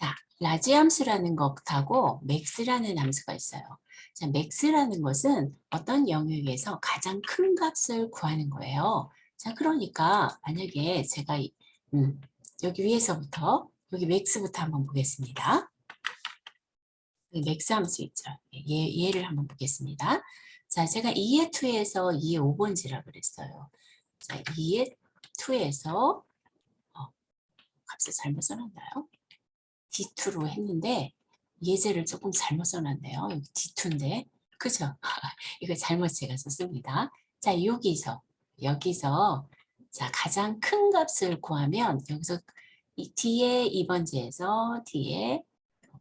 자, 라지 함수라는 것하고 맥스라는 함수가 있어요. 자, 맥스라는 것은 어떤 영역에서 가장 큰 값을 구하는 거예요. 자, 그러니까 만약에 제가 여기 위에서부터 여기 맥스부터 한번 보겠습니다. 맥스 함수 있죠. 얘를 한번 보겠습니다. 자, 제가 2의 2에서 2의 5번지라고 그랬어요. 자, 2의 2에서 값을 잘못 써놨나요? D2로 했는데 예제를 조금 잘못 써놨네요. 여기 D2인데 그죠? 이거 잘못 제가 썼습니다. 자, 여기서 자 가장 큰 값을 구하면 여기서 D의 2번지에서 D의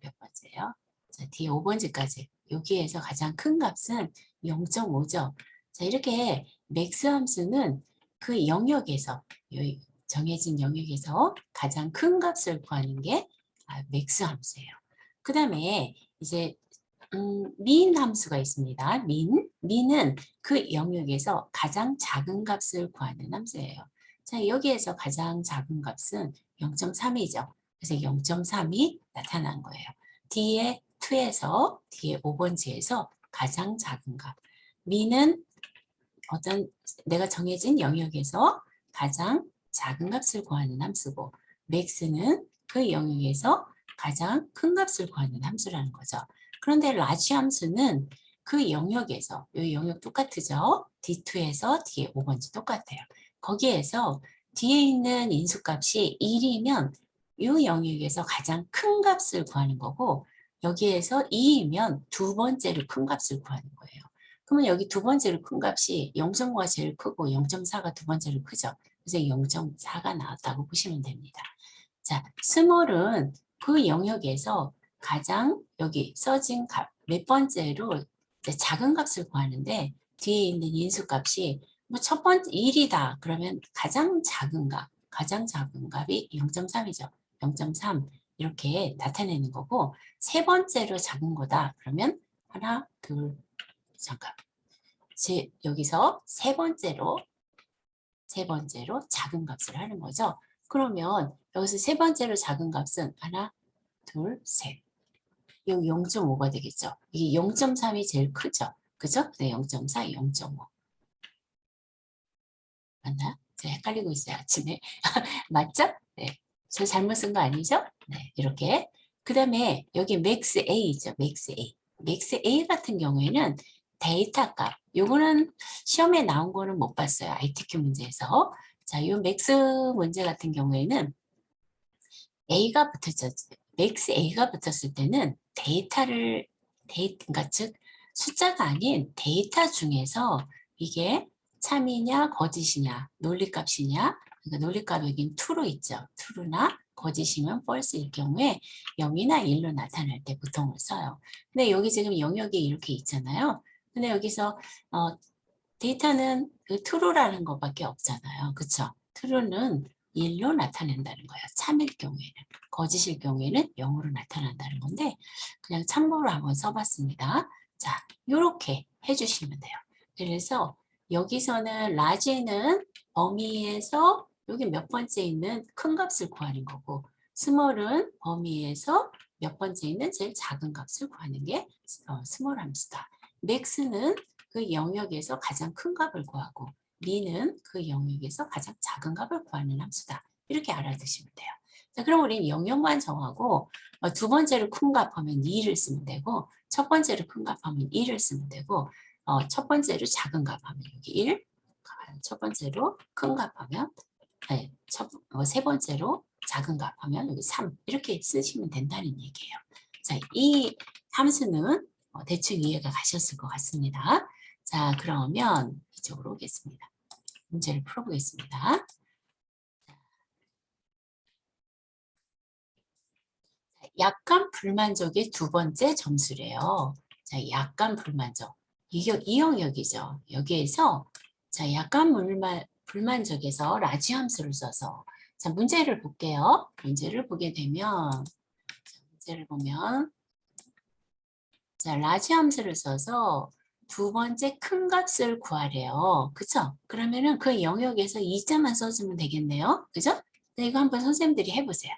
몇 번째요? 자, D의 5번지까지 여기에서 가장 큰 값은 0.5죠. 자, 이렇게 맥스 함수는 그 영역에서 정해진 영역에서 가장 큰 값을 구하는 게 맥스 함수예요. 그 다음에 이제 민 함수가 있습니다. 민은 그 영역에서 가장 작은 값을 구하는 함수예요. 자, 여기에서 가장 작은 값은 0.3이죠. 그래서 0.3이 나타난 거예요. D의 2에서 D의 5번지에서 가장 작은 값. 민은 어떤 내가 정해진 영역에서 가장 작은 값을 구하는 함수고 맥스는 그 영역에서 가장 큰 값을 구하는 함수라는 거죠. 그런데 라지 함수는 그 영역에서 이 영역 똑같죠? D2에서 D의 5번지 똑같아요. 거기에서 뒤에 있는 인수값이 1이면 이 영역에서 가장 큰 값을 구하는 거고 여기에서 2이면 두 번째로 큰 값을 구하는 거예요. 그러면 여기 두 번째로 큰 값이 0.5가 제일 크고 0.4가 두 번째로 크죠. 그래서 0.4가 나왔다고 보시면 됩니다. 자, 스몰은 그 영역에서 가장 여기 써진 값, 몇 번째로 작은 값을 구하는데 뒤에 있는 인수값이 뭐 첫 번째 1이다. 그러면 가장 작은 값이 0.3이죠. 0.3 이렇게 나타내는 거고 세 번째로 작은 거다. 그러면 하나, 둘, 잠깐. 여기서 세 번째로 작은 값을 하는 거죠. 그러면 여기서 세 번째로 작은 값은 하나, 둘, 셋. 여기 0.5가 되겠죠. 이게 0.3이 제일 크죠. 그죠? 네, 0.4, 0.5. 맞나요? 제가 헷갈리고 있어요, 아침에. 맞죠? 네. 저 잘못 쓴 거 아니죠? 네, 이렇게. 그 다음에 여기 맥스 A죠. 맥스 A. 맥스 A 같은 경우에는 데이터 값. 요거는 시험에 나온 거는 못 봤어요. ITQ 문제에서. 자, 요 맥스 문제 같은 경우에는 A가 붙었죠. 맥스 A가 붙었을 때는 그러니까 즉 숫자가 아닌 데이터 중에서 이게 참이냐 거짓이냐 논리값이냐 그러니까 논리값 여긴 true로 있죠. true나 거짓이면 false일 경우에 0이나 1로 나타날 때 보통을 써요. 근데 여기 지금 영역이 이렇게 있잖아요. 근데 여기서 데이터는 그 true라는 것밖에 없잖아요. 그쵸? true는 1로 나타낸다는 거예요. 참일 경우에는. 거짓일 경우에는 0으로 나타난다는 건데 그냥 참고로 한번 써봤습니다. 자, 이렇게 해주시면 돼요. 그래서 여기서는 라지는 범위에서 여기 몇 번째 있는 큰 값을 구하는 거고 스몰은 범위에서 몇 번째 있는 제일 작은 값을 구하는 게 스몰 함수다. 맥스는 그 영역에서 가장 큰 값을 구하고 미는 그 영역에서 가장 작은 값을 구하는 함수다. 이렇게 알아두시면 돼요. 자, 그럼 우리는 영역만 정하고 두 번째로 큰 값 하면 2를 쓰면 되고 첫 번째로 큰 값 하면 1을 쓰면 되고 첫 번째로 작은 값 하면 여기 1, 첫 번째로 큰 값 하면 세 번째로 작은 값 하면 여기 3 이렇게 쓰시면 된다는 얘기예요. 자, 이 함수는 대충 이해가 가셨을 것 같습니다. 자, 그러면 이쪽으로 오겠습니다. 문제를 풀어보겠습니다. 약간 불만족이 두 번째 점수래요. 자, 약간 불만족. 이 영역이죠. 여기에서 자, 약간 불만족에서 라지 함수를 써서 자, 문제를 볼게요. 문제를 보게 되면 문제를 보면 자, 라지 함수를 써서 두 번째 큰 값을 구하래요. 그쵸? 그러면은 그 영역에서 2자만 써주면 되겠네요. 그죠? 네, 이거 한번 선생님들이 해보세요.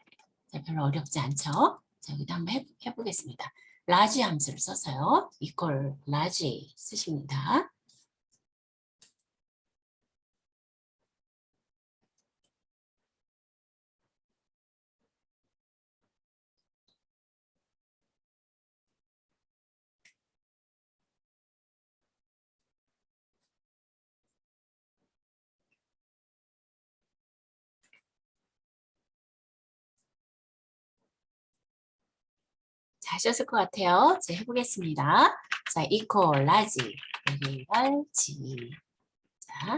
자, 별로 어렵지 않죠? 자, 여기다 한번 해보겠습니다. 라지 함수를 써서요. equal 라지 쓰십니다. 자, 하셨을 것 같아요. 자, 해보겠습니다. 자, equal 라지, 라지. 자,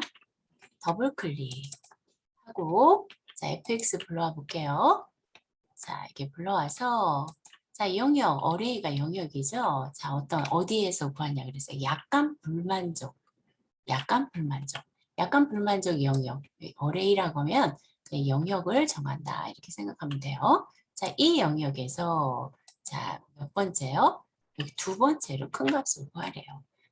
더블 클릭하고, 자, fx 불러와 볼게요. 자, 이렇게 불러와서, 자, 영역, 어레이가 영역이죠. 자, 어디에서 구하냐 그랬어요. 약간 불만족, 약간 불만족, 약간 불만족 영역. 어레이라고 하면 영역을 정한다. 이렇게 생각하면 돼요. 자, 이 영역에서, 자, 몇 번째요? 여기 두 번째로 큰 값을 구하래요.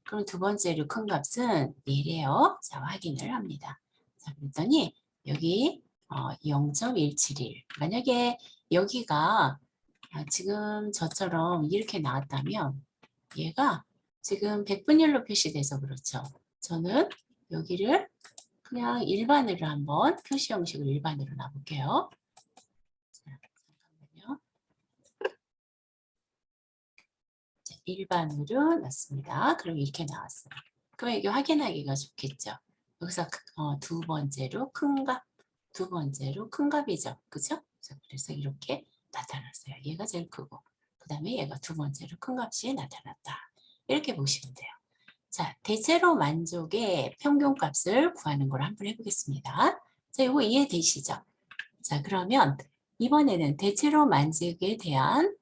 그럼 두 번째로 큰 값은 얘래요. 자, 확인을 합니다. 자, 그랬더니 여기 0.171. 만약에 여기가 지금 저처럼 이렇게 나왔다면 얘가 지금 100분율로 표시돼서 그렇죠. 저는 여기를 그냥 일반으로 한번 표시 형식을 일반으로 놔볼게요. 자, 잠깐만요. 자, 일반으로 놨습니다. 그럼 이렇게 나왔어요. 그럼 이게 확인하기가 좋겠죠. 여기서 두 번째로 큰 값, 두 번째로 큰 값이죠. 그죠? 그래서 이렇게 나타났어요. 얘가 제일 크고 그 다음에 얘가 두 번째로 큰 값이 나타났다. 이렇게 보시면 돼요. 자, 대체로 만족의 평균값을 구하는 걸 한번 해보겠습니다. 자, 이거 이해되시죠? 자, 그러면 이번에는 대체로 만족에 대한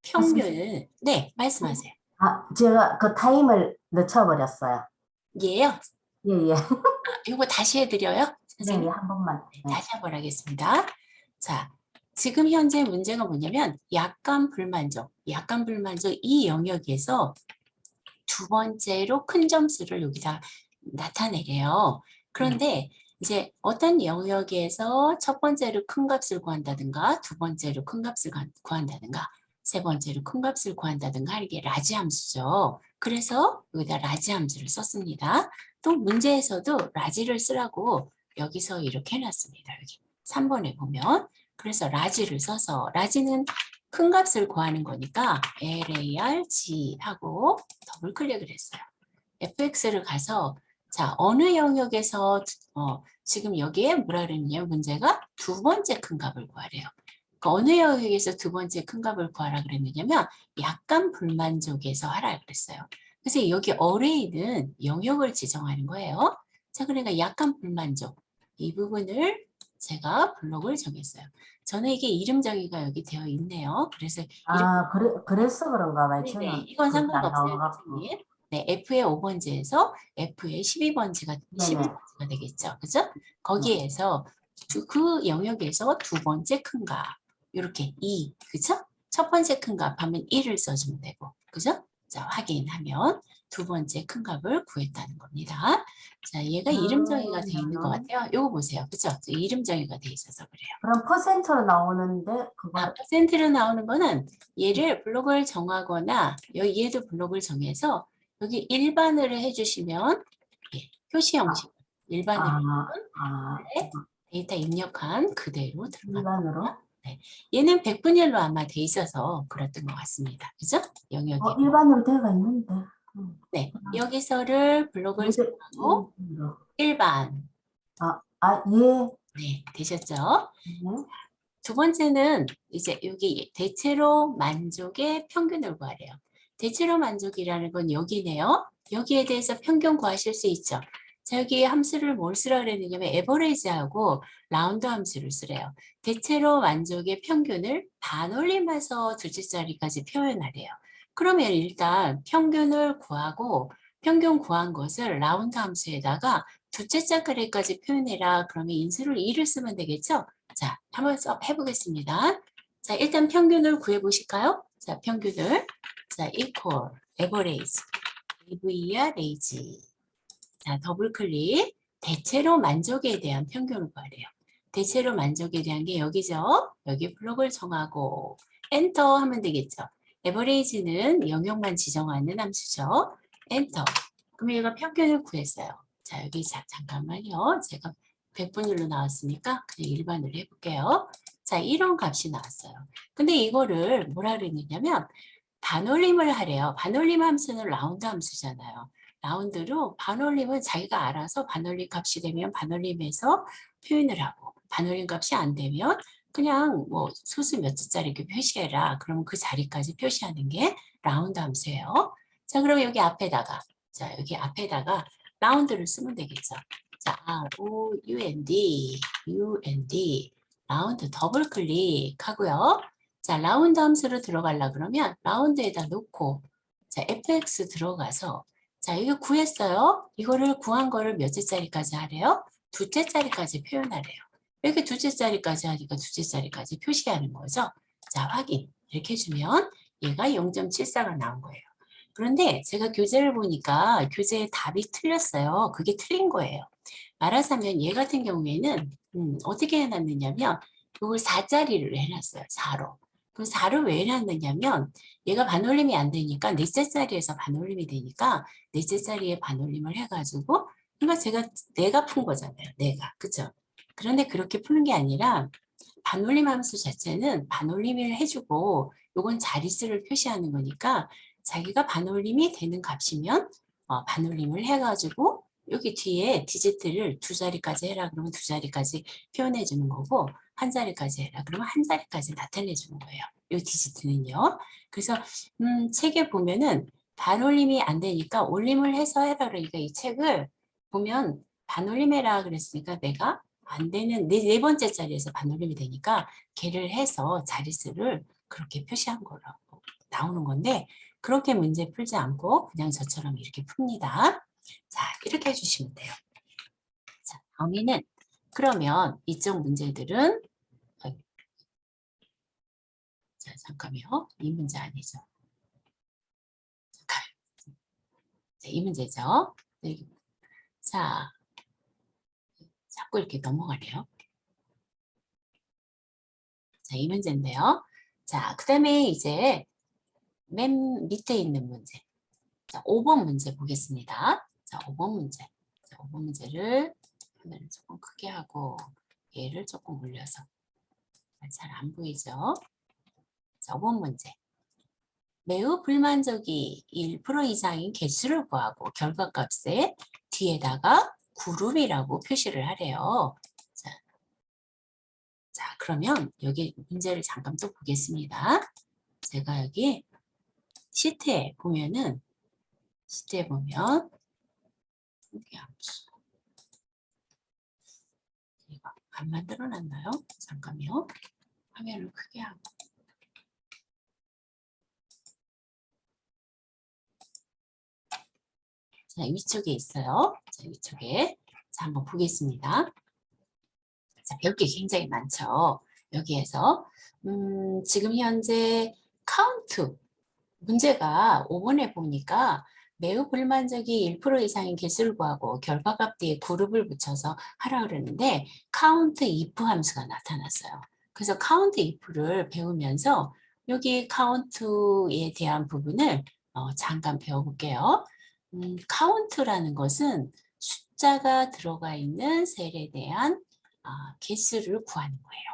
평균을 네, 말씀하세요. 제가 그 타임을 늦춰버렸어요. 예요? 예, 예. 이거 다시 해드려요? 네, 선생님? 한 번만. 네, 네. 다시 한번 하겠습니다. 자, 지금 현재 문제가 뭐냐면 약간 불만족 이 영역에서 두 번째로 큰 점수를 여기다 나타내래요. 그런데 이제 어떤 영역에서 첫 번째로 큰 값을 구한다든가 두 번째로 큰 값을 구한다든가 세 번째로 큰 값을 구한다든가 이게 라지 함수죠. 그래서 여기다 라지 함수를 썼습니다. 또 문제에서도 라지를 쓰라고 여기서 이렇게 해놨습니다. 여기 3번에 보면 그래서 라지를 써서 라지는 큰 값을 구하는 거니까 LARG 하고 더블 클릭을 했어요. fx를 가서 자 어느 영역에서 지금 여기에 뭐라 그랬냐면 문제가 두 번째 큰 값을 구하래요. 그러니까 어느 영역에서 두 번째 큰 값을 구하라 그랬느냐면 약간 불만족에서 하라 그랬어요. 그래서 여기 어레이는 영역을 지정하는 거예요. 자 그러니까 약간 불만족 이 부분을 제가 블록을 정했어요. 저는 이게 이름 정의가 여기 되어 있네요. 그래서 이름 그래서 그런가 봐요. 네네. 저는 이건 그게 안 상관없어요, 나와갖고. 선생님. 네, F의 5번지에서 F의 12번지가 네네. 되겠죠. 그죠? 네. 거기에서 그 영역에서 두 번째 큰 값. 이렇게 2. 그죠? 첫 번째 큰 값 하면 1을 써주면 되고. 그죠? 자, 확인하면 두 번째 큰 값을 구했다는 겁니다. 자, 얘가 이름 정의가 되어 있는 것 같아요. 요거 보세요. 그죠? 이름 정의가 되어 있어서 그래요. 그럼 퍼센트로 나오는데 그걸 퍼센트로 나오는 거는 얘를 블록을 정하거나 얘도 블록을 정해서 여기 일반으로 해주시면 예, 표시 형식 일반으로 아, 하면 아, 네, 데이터 입력한 그대로 들어갑니다. 일반으로? 네, 얘는 100분율로 아마 돼 있어서 그랬던 것 같습니다. 그죠? 영역이. 일반으로 되어 있는데. 네, 여기서를 블록을 정하고 일반으로. 일반. 예. 네, 되셨죠? 네. 두 번째는 이제 여기 대체로 만족의 평균을 구하래요. 대체로 만족이라는 건 여기네요. 여기에 대해서 평균 구하실 수 있죠. 자, 여기 함수를 뭘 쓰라 그랬느냐면 에버리지하고 라운드 함수를 쓰래요. 대체로 만족의 평균을 반올림해서 둘째 자리까지 표현하래요. 그러면 일단 평균을 구하고 평균 구한 것을 라운드 함수에다가 둘째 자리까지 표현해라. 그러면 인수를 2를 쓰면 되겠죠? 자, 한번 해보겠습니다. 자, 일단 평균을 구해보실까요? 자, 평균을. 자, equal, average, average. 자, 더블 클릭. 대체로 만족에 대한 평균을 구하래요. 대체로 만족에 대한 게 여기죠. 여기 블록을 정하고 엔터 하면 되겠죠. 에버리지는 영역만 지정하는 함수죠. 엔터. 그럼 얘가 평균을 구했어요. 자, 여기 잠깐만요. 제가 100분율로 나왔으니까 그냥 일반으로 해볼게요. 자, 이런 값이 나왔어요. 근데 이거를 뭐라 그랬느냐면 반올림을 하래요. 반올림 함수는 라운드 함수잖아요. 라운드로 반올림은 자기가 알아서 반올림 값이 되면 반올림에서 표현을 하고 반올림 값이 안 되면 그냥 뭐 소수 몇 자짜리 이렇게 표시해라. 그러면 그 자리까지 표시하는 게 라운드 함수예요. 자, 그럼 여기 앞에다가 자, 여기 앞에다가 라운드를 쓰면 되겠죠. 자, R-O-U-N-D, U-N-D, 라운드 더블 클릭하고요. 자, 라운드 함수로 들어가려 그러면 라운드에다 놓고 자, fx 들어가서 자, 이거 구했어요. 이거를 구한 거를 몇 제짜리까지 하래요? 두째 짜리까지 표현하래요. 이렇게 두째 짜리까지 하니까 두째 짜리까지 표시하는 거죠. 자, 확인. 이렇게 해주면 얘가 0.74가 나온 거예요. 그런데 제가 교재를 보니까 교재의 답이 틀렸어요. 그게 틀린 거예요. 말하자면 얘 같은 경우에는 어떻게 해놨느냐면 이걸 4짜리를 해놨어요. 4로. 그럼 4를 왜 해놨느냐면 얘가 반올림이 안 되니까 넷째 자리에서 반올림이 되니까 넷째 자리에 반올림을 해가지고 그러니까 내가 푼 거잖아요. 내가. 그죠? 그런데 그렇게 푸는 게 아니라 반올림 함수 자체는 반올림을 해주고 요건 자릿수를 표시하는 거니까 자기가 반올림이 되는 값이면 반올림을 해가지고 여기 뒤에 디지트를 두 자리까지 해라 그러면 두 자리까지 표현해 주는 거고 한 자리까지 해라 그러면 한 자리까지 나타내 주는 거예요. 이 디지트는요. 그래서 책에 보면은 반올림이 안 되니까 올림을 해서 해라 그러니까 이 책을 보면 반올림해라 그랬으니까 내가 안 되는 네 번째 자리에서 반올림이 되니까 걔를 해서 자릿수를 그렇게 표시한 거라고 나오는 건데 그렇게 문제 풀지 않고 그냥 저처럼 이렇게 풉니다. 자, 이렇게 해주시면 돼요. 자, 다음에는 그러면 이쪽 문제들은 자, 잠깐만요. 이 문제 아니죠. 잠깐. 자, 이 문제죠. 자, 자꾸 이렇게 넘어가네요. 자, 이 문제인데요. 자, 그 다음에 이제 맨 밑에 있는 문제. 자, 5번 문제 보겠습니다. 자, 5번 문제. 자, 5번 문제를 화면을 조금 크게 하고 얘를 조금 올려서 잘 안 보이죠? 자, 5번 문제. 매우 불만족이 1% 이상인 개수를 구하고 결과값에 뒤에다가 그룹이라고 표시를 하래요. 자, 그러면 여기 문제를 잠깐 또 보겠습니다. 제가 여기 시트에 보면 이거 안 만들어 놨나요? 잠깐만요. 화면을 크게 하고. 자, 위쪽에 있어요. 자, 위쪽에. 자, 한번 보겠습니다. 자, 배울 게 굉장히 많죠. 여기에서 지금 현재 카운트 문제가 5번에 보니까 매우 불만족이 1% 이상인 개수를 구하고 결과값 뒤에 그룹을 붙여서 하라 그러는데 count if 함수가 나타났어요. 그래서 count if를 배우면서 여기 count에 대한 부분을 잠깐 배워볼게요. count라는 것은 숫자가 들어가 있는 셀에 대한 개수를 구하는 거예요.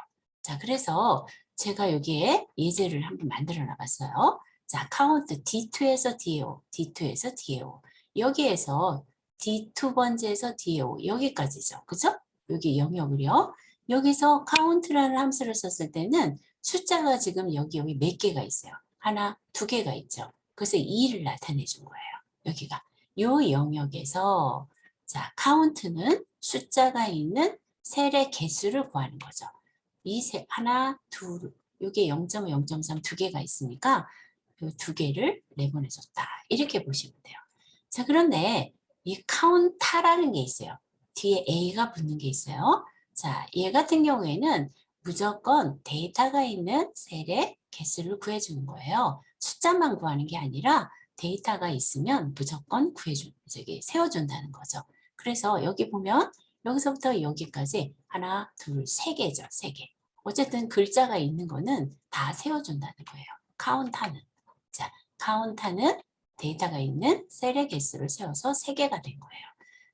자, 그래서 제가 여기에 예제를 한번 만들어 놔봤어요. 자, 카운트 D2에서 DO, D2에서 DO. 여기에서 D2번째에서 DO, 여기까지죠. 그죠? 여기 영역을요. 여기서 카운트라는 함수를 썼을 때는 숫자가 지금 여기 몇 개가 있어요. 하나, 두 개가 있죠. 그래서 2를 나타내 준 거예요. 여기가. 요 영역에서 자, 카운트는 숫자가 있는 셀의 개수를 구하는 거죠. 이 세, 하나, 둘, 이게 0.5, 0.3 두 개가 있으니까 이 두 개를 내보내줬다. 이렇게 보시면 돼요. 자, 그런데 이 카운타라는 게 있어요. 뒤에 A가 붙는 게 있어요. 자, 얘 같은 경우에는 무조건 데이터가 있는 셀의 개수를 구해주는 거예요. 숫자만 구하는 게 아니라 데이터가 있으면 무조건 세워준다는 거죠. 그래서 여기 보면 여기서부터 여기까지 하나, 둘, 세 개죠. 세 개. 어쨌든 글자가 있는 거는 다 세워준다는 거예요. 카운트하는. 자, 카운트하는 데이터가 있는 셀의 개수를 세워서 3개가 된 거예요.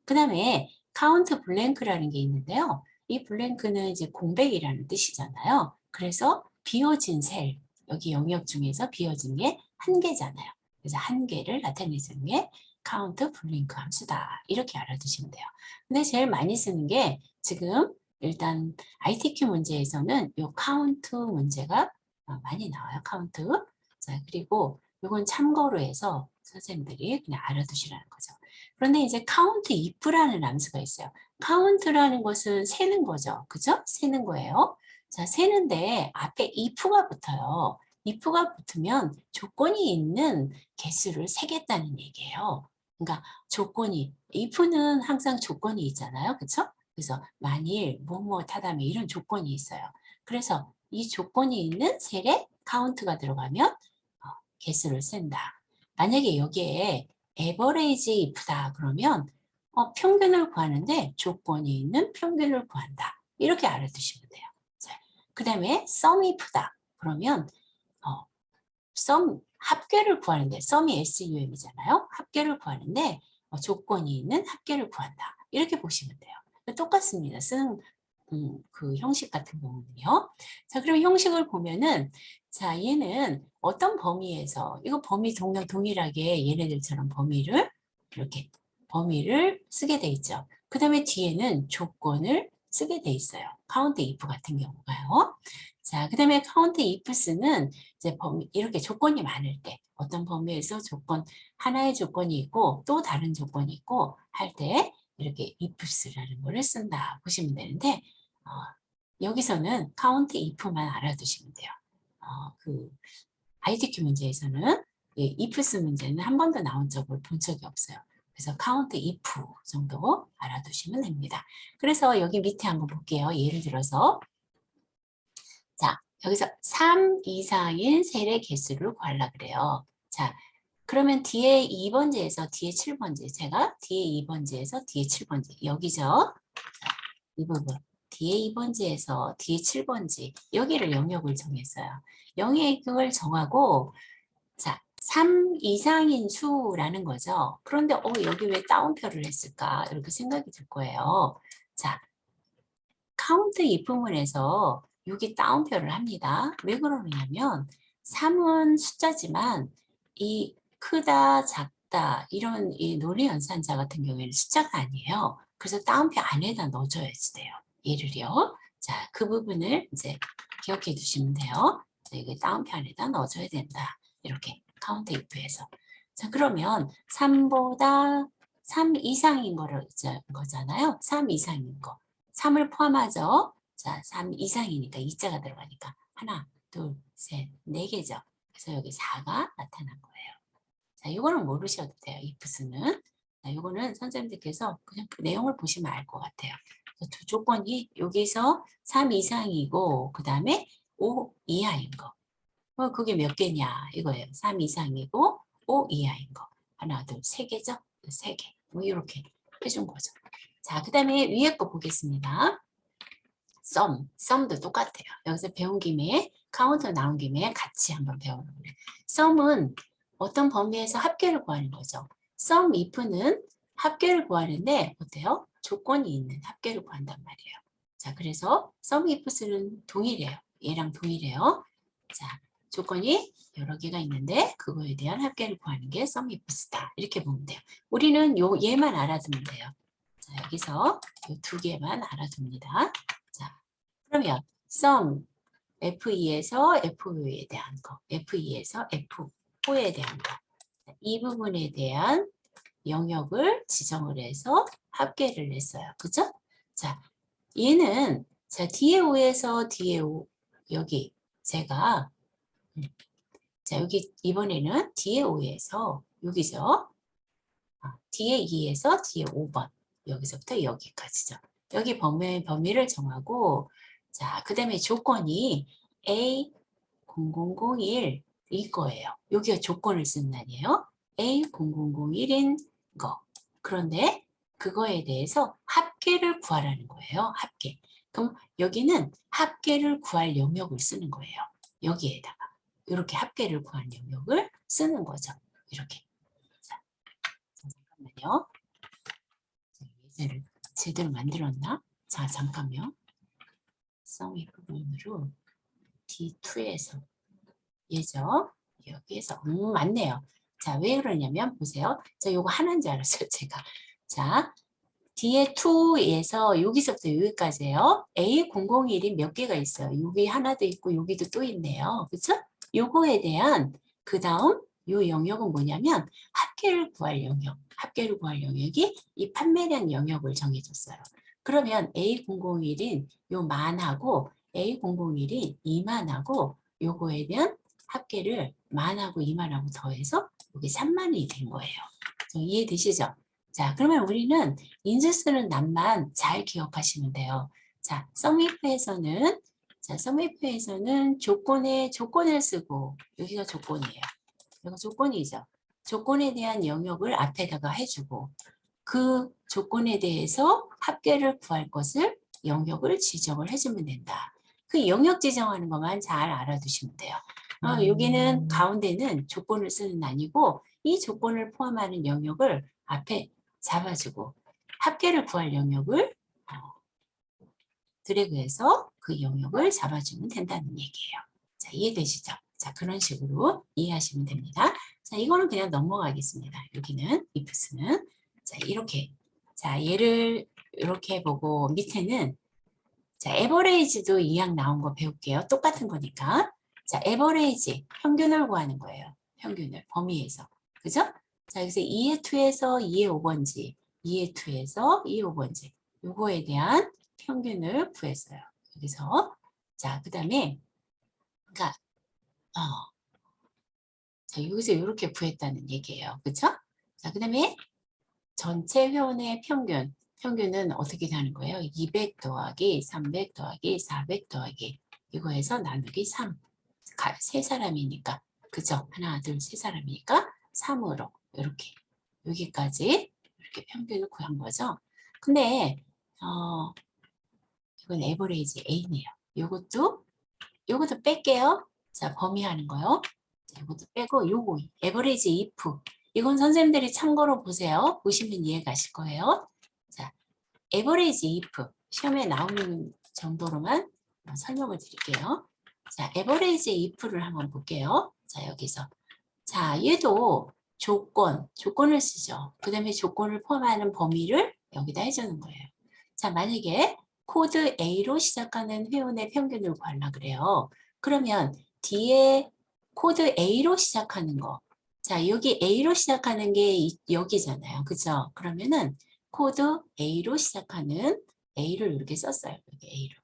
그 다음에 카운트 블랭크라는 게 있는데요. 이 블랭크는 이제 공백이라는 뜻이잖아요. 그래서 비워진 셀, 여기 영역 중에서 비워진 게 1개잖아요. 그래서 1개를 나타내주는 게 카운트 블랭크 함수다. 이렇게 알아두시면 돼요. 근데 제일 많이 쓰는 게 지금 일단 ITQ 문제에서는 이 카운트 문제가 많이 나와요. 카운트. 자, 그리고 이건 참고로 해서 선생님들이 그냥 알아두시라는 거죠. 그런데 이제 count if라는 함수가 있어요. count라는 것은 세는 거죠. 그죠? 세는 거예요. 자, 세는데 앞에 if가 붙어요. if가 붙으면 조건이 있는 개수를 세겠다는 얘기예요. 그러니까 조건이, if는 항상 조건이 있잖아요. 그렇죠? 그래서 만일 뭐뭐하다면 이런 조건이 있어요. 그래서 이 조건이 있는 셀에 카운트가 들어가면 개수를 센다. 만약에 여기에 average if다 그러면 평균을 구하는데 조건이 있는 평균을 구한다. 이렇게 알아두시면 돼요. 그 다음에 sum if다 그러면 sum 합계를 구하는데 sum이 SUM이잖아요. 합계를 구하는데 조건이 있는 합계를 구한다. 이렇게 보시면 돼요. 똑같습니다. 쓰는 그 형식 같은 경우는요. 자, 그럼 형식을 보면은 자, 얘는 어떤 범위에서 이거 범위 동일하게 얘네들처럼 범위를 이렇게 범위를 쓰게 돼 있죠. 그 다음에 뒤에는 조건을 쓰게 돼 있어요. count if 같은 경우가요. 자, 그 다음에 count ifs는 이제 범위 이렇게 조건이 많을 때 어떤 범위에서 조건 하나의 조건이 있고 또 다른 조건이 있고 할 때 이렇게 ifs라는 거를 쓴다 보시면 되는데 여기서는 count if만 알아두시면 돼요. 그 ITQ 문제에서는 ifs 문제는 한 번도 나온 적을 본 적이 없어요. 그래서 count if 정도 알아두시면 됩니다. 그래서 여기 밑에 한번 볼게요. 예를 들어서 자, 여기서 3 이상인 셀의 개수를 구하려고 그래요. 자, 그러면 뒤에 2번지에서 뒤에 7번지 제가 뒤에 2번지에서 뒤에 7번지 여기죠. 자, 이 부분 뒤에 2번지에서 뒤에 7번지 여기를 영역을 정했어요. 영역을 정하고 자, 3 이상인 수라는 거죠. 그런데 여기 왜 따옴표를 했을까? 이렇게 생각이 들 거예요. 자, 카운트 if문에서 여기 따옴표를 합니다. 왜 그러냐면 3은 숫자지만 이 크다, 작다 이런 이 논리연산자 같은 경우에는 숫자가 아니에요. 그래서 따옴표 안에다 넣어줘야지 돼요. 얘를요. 자, 그 부분을 이제 기억해 두시면 돼요. 자, 이게 따옴표 안에다 넣어줘야 된다. 이렇게 카운트 if에서. 자, 그러면 3보다 3 이상인 거잖아요. 3 이상인 거. 3을 포함하죠. 자, 3 이상이니까 2자가 들어가니까 하나, 둘, 셋, 4개죠. 그래서 여기 4가 나타난 거예요. 자, 이거는 모르셔도 돼요. ifs는. 자, 이거는 선생님들께서 그냥 그 내용을 보시면 알 것 같아요. 두 조건이 여기서 3 이상이고 그 다음에 5 이하인 거. 그게 몇 개냐 이거예요. 3 이상이고 5 이하인 거. 하나, 둘, 3개죠. 3개. 뭐 이렇게 해준 거죠. 자, 그 다음에 위에 거 보겠습니다. sum도 똑같아요. 여기서 배운 김에 카운터 나온 김에 같이 한번 배워보면 sum은 어떤 범위에서 합계를 구하는 거죠. sum if는 합계를 구하는데 어때요? 조건이 있는 합계를 구한단 말이에요. 자, 그래서 sum ifs는 동일해요. 얘랑 동일해요. 자, 조건이 여러 개가 있는데 그거에 대한 합계를 구하는 게 sum ifs다. 이렇게 보면 돼요. 우리는 얘만 알아두면 돼요. 자, 여기서 이 2개만 알아둡니다. 자, 그러면 sum F2에서 F5에 대한 거, F2에서 F4에 대한 거, 이 부분에 대한 영역을 지정을 해서 합계를 냈어요. 그죠? 자, 얘는 자 뒤에 5에서 뒤에 5 여기 제가 자 여기 이번에는 뒤에 5에서 여기죠. 뒤에 2에서 뒤에 5번 여기서부터 여기까지죠. 여기 범위를 정하고 자 그다음에 조건이 A0001일 거예요. 여기가 조건을 쓴 날이에요. A0001인 거. 그런데 그거에 대해서 합계를 구하라는 거예요. 합계. 그럼 여기는 합계를 구할 영역을 쓰는 거예요. 여기에다가 이렇게 합계를 구할 영역을 쓰는 거죠. 이렇게. 자, 잠깐만요. 예제를 제대로 만들었나? 자, 잠깐만요. 썸이 부분으로 D2에서 예죠. 여기에서 맞네요. 자, 왜 그러냐면 보세요. 자, 요거 하나인 줄 알았어요, 제가. 자, 뒤에 2에서 여기서부터 여기까지예요. A001이 몇 개가 있어요. 여기 하나도 있고 여기도 또 있네요. 그렇죠? 요거에 대한 그 다음 요 영역은 뭐냐면 합계를 구할 영역. 합계를 구할 영역이 이 판매량 영역을 정해줬어요. 그러면 A001인 요 만하고 A001이 2만하고 요거에 대한 합계를 만하고 2만하고 더해서 여기 3만이 된 거예요. 이해되시죠? 자, 그러면 우리는 인수쓰는 납만 잘 기억하시면 돼요. 자, 썸이프에서는 조건을 쓰고 여기가 조건이에요. 여기가 조건이죠. 조건에 대한 영역을 앞에다가 해주고 그 조건에 대해서 합계를 구할 것을 영역을 지정을 해주면 된다. 그 영역 지정하는 것만 잘 알아두시면 돼요. 여기는 가운데는 조건을 쓰는 아니고 이 조건을 포함하는 영역을 앞에 잡아주고 합계를 구할 영역을 드래그해서 그 영역을 잡아주면 된다는 얘기예요. 자, 이해되시죠? 자, 그런 식으로 이해하시면 됩니다. 자, 이거는 그냥 넘어가겠습니다. 여기는 ifs는 자, 이렇게 자, 얘를 이렇게 보고 밑에는 자, 에버레이지도 이항 나온 거 배울게요. 똑같은 거니까. 자, 에버레이지 평균을 구하는 거예요. 평균을 범위에서. 그죠? 자, 여기서 2의 2에서 2의 5번지, 2의 2에서 2의 5번지 요거에 대한 평균을 구했어요. 여기서 자, 그다음에 그러니까 자, 여기서 이렇게 구했다는 얘기예요. 그렇죠? 자, 그다음에 전체 회원의 평균은 어떻게 하는 거예요? 200 더하기 300 더하기 400 더하기 이거에서 나누기 3. 세 사람이니까. 그죠? 하나, 둘, 세 사람이니까 3으로 이렇게 여기까지 이렇게 평균을 구한 거죠. 근데 이건 에버레이지 A네요. 요것도 뺄게요. 자, 범위하는 거요. 자, 이것도 빼고 요거 에버리지 if 이건 선생님들이 참고로 보세요. 보시면 이해가실 거예요. 자, 에버리지 if 시험에 나오는 정도로만 설명을 드릴게요. 자, 에버리지 if를 한번 볼게요. 자, 여기서 자, 얘도 조건을 쓰죠. 그 다음에 조건을 포함하는 범위를 여기다 해주는 거예요. 자, 만약에 코드 A로 시작하는 회원의 평균을 구하려 그래요. 그러면 뒤에 코드 A로 시작하는 거. 자, 여기 A로 시작하는 게 여기잖아요. 그죠? 그러면은 코드 A로 시작하는 A를 이렇게 썼어요. 여기 A로.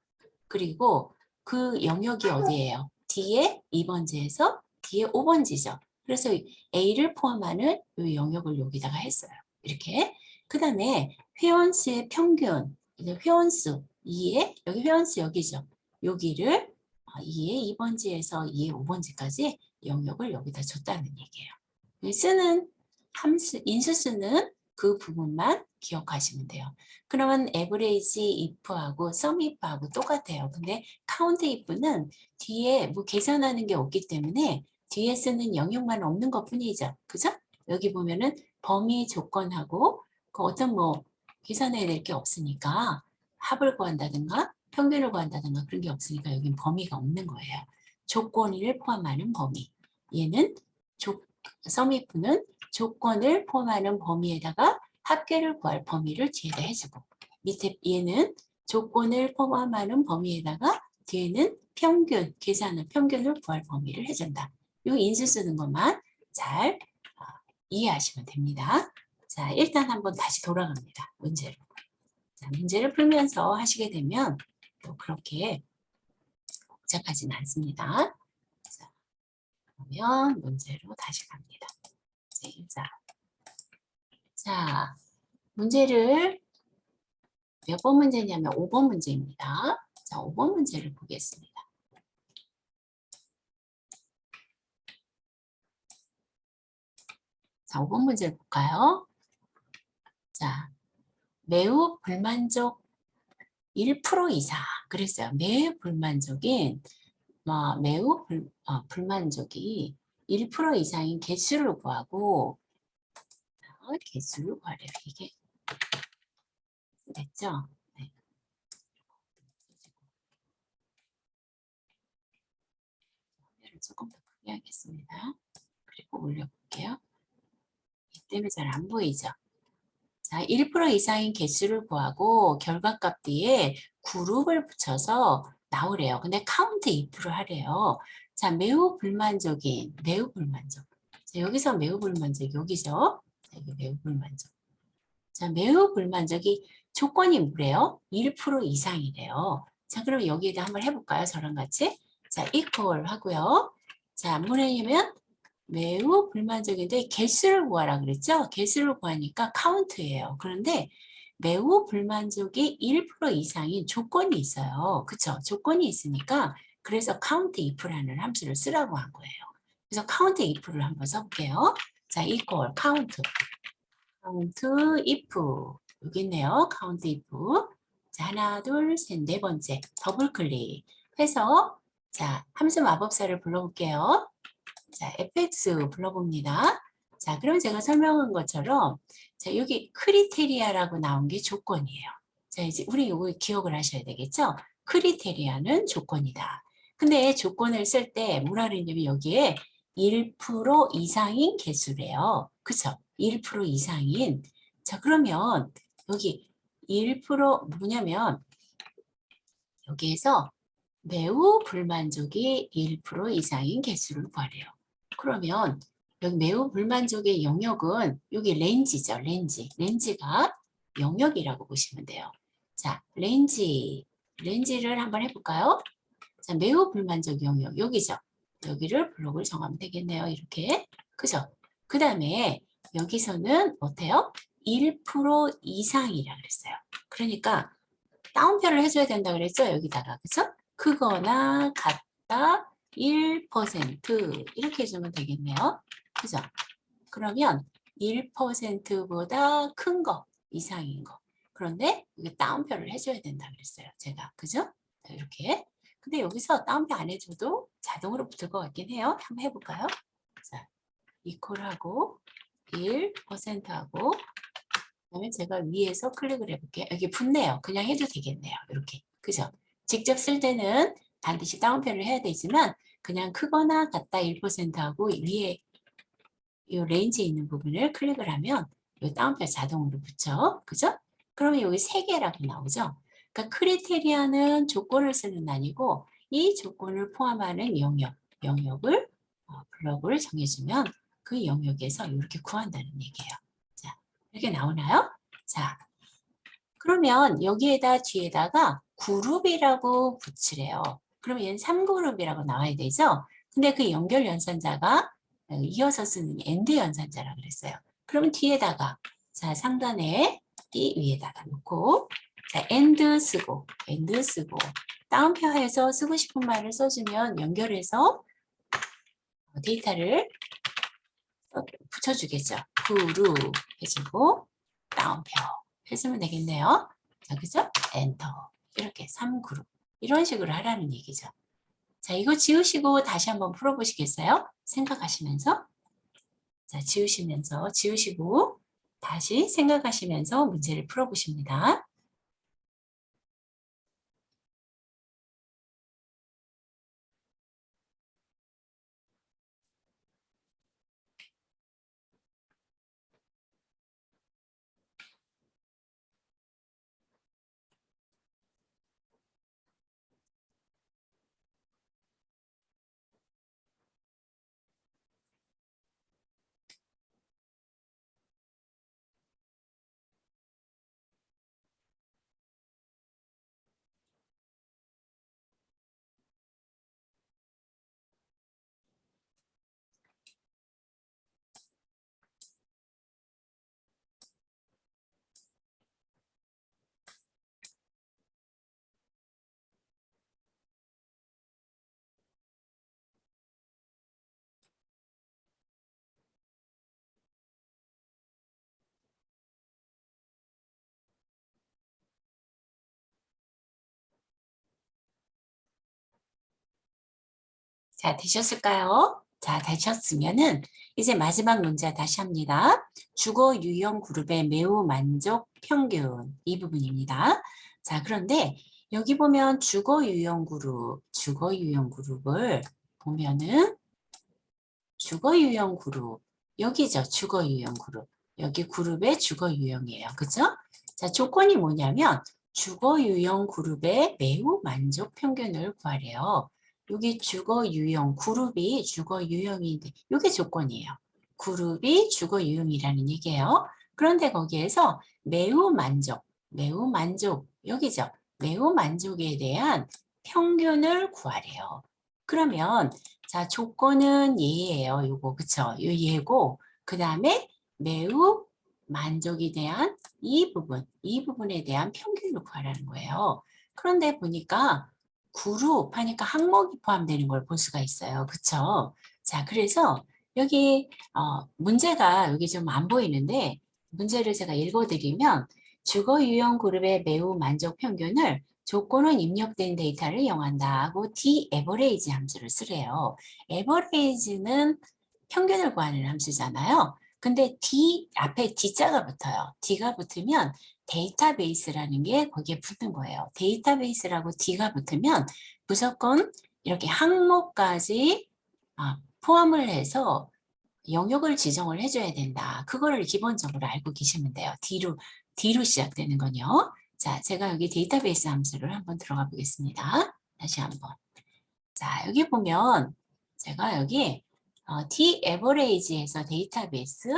그리고 그 영역이 어디예요? D의 2번지에서 D의 5번지죠. 그래서 A를 포함하는 이 영역을 여기다가 했어요. 이렇게. 그 다음에 회원수의 평균, 이제 회원수 2에, 여기 회원수 여기죠. 여기를 2의 2번지에서 2의 5번지까지 영역을 여기다 줬다는 얘기예요. 쓰는 인수쓰는 그 부분만 기억하시면 돼요. 그러면 average if하고 sum if하고 똑같아요. 근데 count if는 뒤에 뭐 계산하는 게 없기 때문에 뒤에 쓰는 영역만 없는 것 뿐이죠. 그죠? 여기 보면은 범위 조건하고 그 어떤 뭐 계산해야 될 게 없으니까 합을 구한다든가 평균을 구한다든가 그런 게 없으니까 여긴 범위가 없는 거예요. 조건을 포함하는 범위. 얘는 sum if는 조건을 포함하는 범위에다가 합계를 구할 범위를 뒤에다 해주고 밑에 얘는 조건을 포함하는 범위에다가 뒤에는 계산은 평균을 구할 범위를 해준다. 이 인수 쓰는 것만 잘 이해하시면 됩니다. 자, 일단 한번 다시 돌아갑니다. 문제로. 자, 문제를 풀면서 하시게 되면 또 그렇게 복잡하진 않습니다. 자, 그러면 문제로 다시 갑니다. 자, 문제를 몇 번 문제냐면 5번 문제입니다. 자, 5번 문제를 보겠습니다. 자, 5번 문제를 볼까요? 자, 매우 불만족 1% 이상. 그랬어요. 매우 불만족인 매우 불만족이 1% 이상인 개수를 구하고 개수를 구하래요. 이게 됐죠? 네. 화면을 조금 더 크게 하겠습니다. 그리고 올려볼게요. 이 때문에 잘 안 보이죠? 자, 1% 이상인 개수를 구하고 결과값 뒤에 그룹을 붙여서 나오래요. 근데 카운트 if를 하래요. 자, 매우 불만족. 자, 여기서 매우 불만족, 여기죠? 자, 여기 매우 불만족. 자, 매우 불만족이 조건이 뭐래요? 1% 이상이래요. 자, 그럼 여기에다 한번 해볼까요? 저랑 같이. 자, equal 하고요. 자, 뭐냐면 매우 불만족인데 개수를 구하라 그랬죠? 개수를 구하니까 카운트예요. 그런데 매우 불만족이 1% 이상인 조건이 있어요. 그쵸? 조건이 있으니까 그래서 count if라는 함수를 쓰라고 한 거예요. 그래서 count if를 한번 써볼게요. 자, equal count if 여기 있네요. count if 자, 하나, 둘, 셋, 네 번째 더블 클릭해서 자, 함수 마법사를 불러볼게요. 자, fx 불러봅니다. 자, 그럼 제가 설명한 것처럼 자, 여기 크리테리아라고 나온 게 조건이에요. 자, 이제 우리 이거 기억을 하셔야 되겠죠? 크리테리아는 조건이다. 근데 조건을 쓸 때 뭐라 그랬냐면 여기에 1% 이상인 개수래요. 그쵸? 1% 이상인. 자, 그러면 여기 1% 뭐냐면 여기에서 매우 불만족이 1% 이상인 개수를 구하래요. 그러면 여기 매우 불만족의 영역은 여기 렌지죠. 렌지가 영역이라고 보시면 돼요. 자, 렌지를 한번 해볼까요? 자, 매우 불만족 영역 여기죠. 여기를 블록을 정하면 되겠네요. 이렇게. 그죠? 그 다음에 여기서는 어때요? 1% 이상이라 그랬어요. 그러니까 다운표를 해줘야 된다 그랬죠? 여기다가. 그죠? 크거나 같다 1% 이렇게 해주면 되겠네요. 그죠? 그러면 1%보다 큰 거, 이상인 거. 그런데 이게 다운표를 해줘야 된다 그랬어요. 제가. 그죠? 이렇게. 근데 여기서 다운표 안 해줘도 자동으로 붙을 것 같긴 해요. 한번 해볼까요? 자, 이퀄하고 1%하고 그다음에 제가 위에서 클릭을 해볼게요. 여기 붙네요. 그냥 해도 되겠네요. 이렇게. 그죠? 직접 쓸 때는 반드시 다운표를 해야 되지만 그냥 크거나 같다 1%하고 위에 이 레인지에 있는 부분을 클릭을 하면 이 다운표 자동으로 붙여. 그죠? 그러면 여기 3개라고 나오죠? 그러니까 크리테리아는 조건을 쓰는 아니고 이 조건을 포함하는 영역을 블럭을 정해주면 그 영역에서 이렇게 구한다는 얘기예요. 자, 이렇게 나오나요? 자, 그러면 여기에다 뒤에다가 그룹이라고 붙이래요. 그러면 얘는 3그룹이라고 나와야 되죠? 근데 그 연결 연산자가 이어서 쓰는 AND 연산자라 그랬어요. 그러면 뒤에다가 자 상단에 띠 위에다가 놓고 자 AND 쓰고 다운표해서 쓰고 싶은 말을 써주면 연결해서 데이터를 붙여주겠죠. 그룹 해주고 다운표 해주면 되겠네요. 자, 그죠? 엔터. 이렇게 3그룹. 이런 식으로 하라는 얘기죠. 자, 이거 지우시고 다시 한번 풀어보시겠어요? 생각하시면서. 자, 지우시고 다시 생각하시면서 문제를 풀어보십니다. 자, 되셨을까요? 자, 되셨으면은 이제 마지막 문제 다시 합니다. 주거 유형 그룹의 매우 만족 평균 이 부분입니다. 자, 그런데 여기 보면 주거 유형 그룹을 보면은 주거 유형 그룹 여기죠. 주거 유형 그룹. 여기 그룹의 주거 유형이에요. 그죠? 자, 조건이 뭐냐면 주거 유형 그룹의 매우 만족 평균을 구하래요. 여기 주거 유형 그룹이 주거 유형인데 이게 조건이에요. 그룹이 주거 유형이라는 얘기예요. 그런데 거기에서 매우 만족 여기죠. 매우 만족에 대한 평균을 구하래요. 그러면 자, 조건은 예예요. 요거 그쵸? 요 예고 그 다음에 매우 만족에 대한 이 부분에 대한 평균을 구하라는 거예요. 그런데 보니까 그룹 하니까 항목이 포함되는 걸 볼 수가 있어요. 그쵸? 자, 그래서 여기 문제가 여기 좀 안 보이는데 문제를 제가 읽어드리면 주거 유형 그룹의 매우 만족 평균을 조건은 입력된 데이터를 이용한다 하고 D-average 함수를 쓰래요. average는 평균을 구하는 함수잖아요. 근데 D 앞에 D자가 붙어요. D가 붙으면 데이터베이스라는 게 거기에 붙는 거예요. 데이터베이스라고 D가 붙으면 무조건 이렇게 항목까지 포함을 해서 영역을 지정을 해줘야 된다. 그거를 기본적으로 알고 계시면 돼요. D로 시작되는 건요. 자, 제가 여기 데이터베이스 함수를 한번 들어가 보겠습니다. 다시 한번. 자, 여기 보면 제가 여기 D-average에서 데이터베이스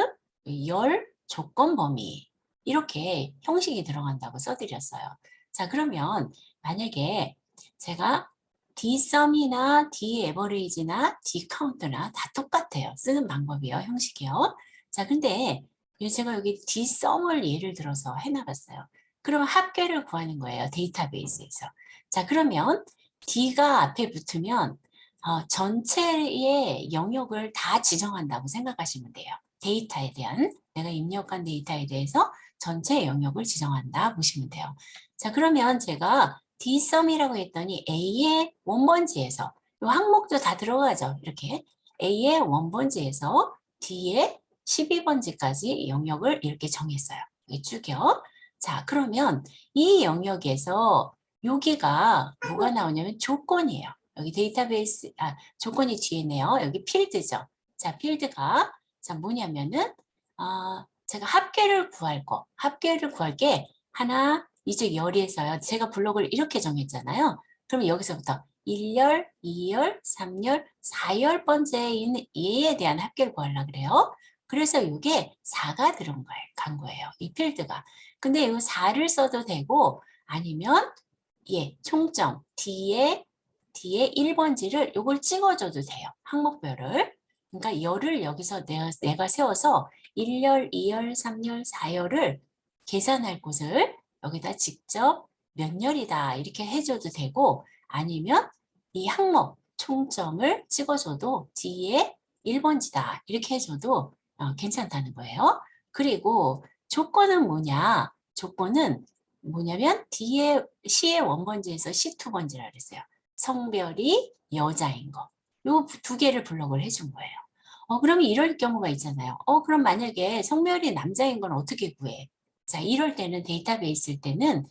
열 조건 범위 이렇게 형식이 들어간다고 써드렸어요. 자, 그러면 만약에 제가 dsum이나 daverage나 dcount나 다 똑같아요. 쓰는 방법이요. 형식이요. 자, 근데 제가 여기 dsum을 예를 들어서 해나갔어요. 그러면 합계를 구하는 거예요. 데이터베이스에서. 자, 그러면 D가 앞에 붙으면 전체의 영역을 다 지정한다고 생각하시면 돼요. 데이터에 대한 내가 입력한 데이터에 대해서 전체 영역을 지정한다 보시면 돼요. 자, 그러면 제가 dsum이라고 했더니 A의 원번지에서 이 항목도 다 들어가죠. 이렇게 A의 원번지에서 D의 12번지까지 영역을 이렇게 정했어요. 이게 쭉이요. 자, 그러면 이 영역에서 여기가 뭐가 나오냐면 조건이에요. 여기 데이터베이스, 조건이 뒤에 있네요. 여기 필드죠. 자, 필드가, 자, 뭐냐면은, 제가 합계를 구할 게 하나, 이제 열에서요. 제가 블록을 이렇게 정했잖아요. 그럼 여기서부터 1열, 2열, 3열, 4열 번째인 얘에 대한 합계를 구하려고 그래요. 그래서 이게 4가 간 거예요. 이 필드가. 근데 이 4를 써도 되고, 아니면 총점 D에 1번지를 요걸 찍어줘도 돼요. 항목별을. 그러니까 열을 여기서 내가 세워서 1열, 2열, 3열, 4열을 계산할 곳을 여기다 직접 몇 열이다 이렇게 해줘도 되고 아니면 이 항목 총점을 찍어줘도 D에 1번지다 이렇게 해줘도 괜찮다는 거예요. 그리고 조건은 뭐냐? 조건은 뭐냐면 C의 원번지에서 C2번지라 그랬어요. 성별이 여자인 거. 요 두 개를 블록을 해준 거예요. 그러면 이럴 경우가 있잖아요. 그럼 만약에 성별이 남자인 건 어떻게 구해? 자, 이럴 때는 데이터베이스일 때는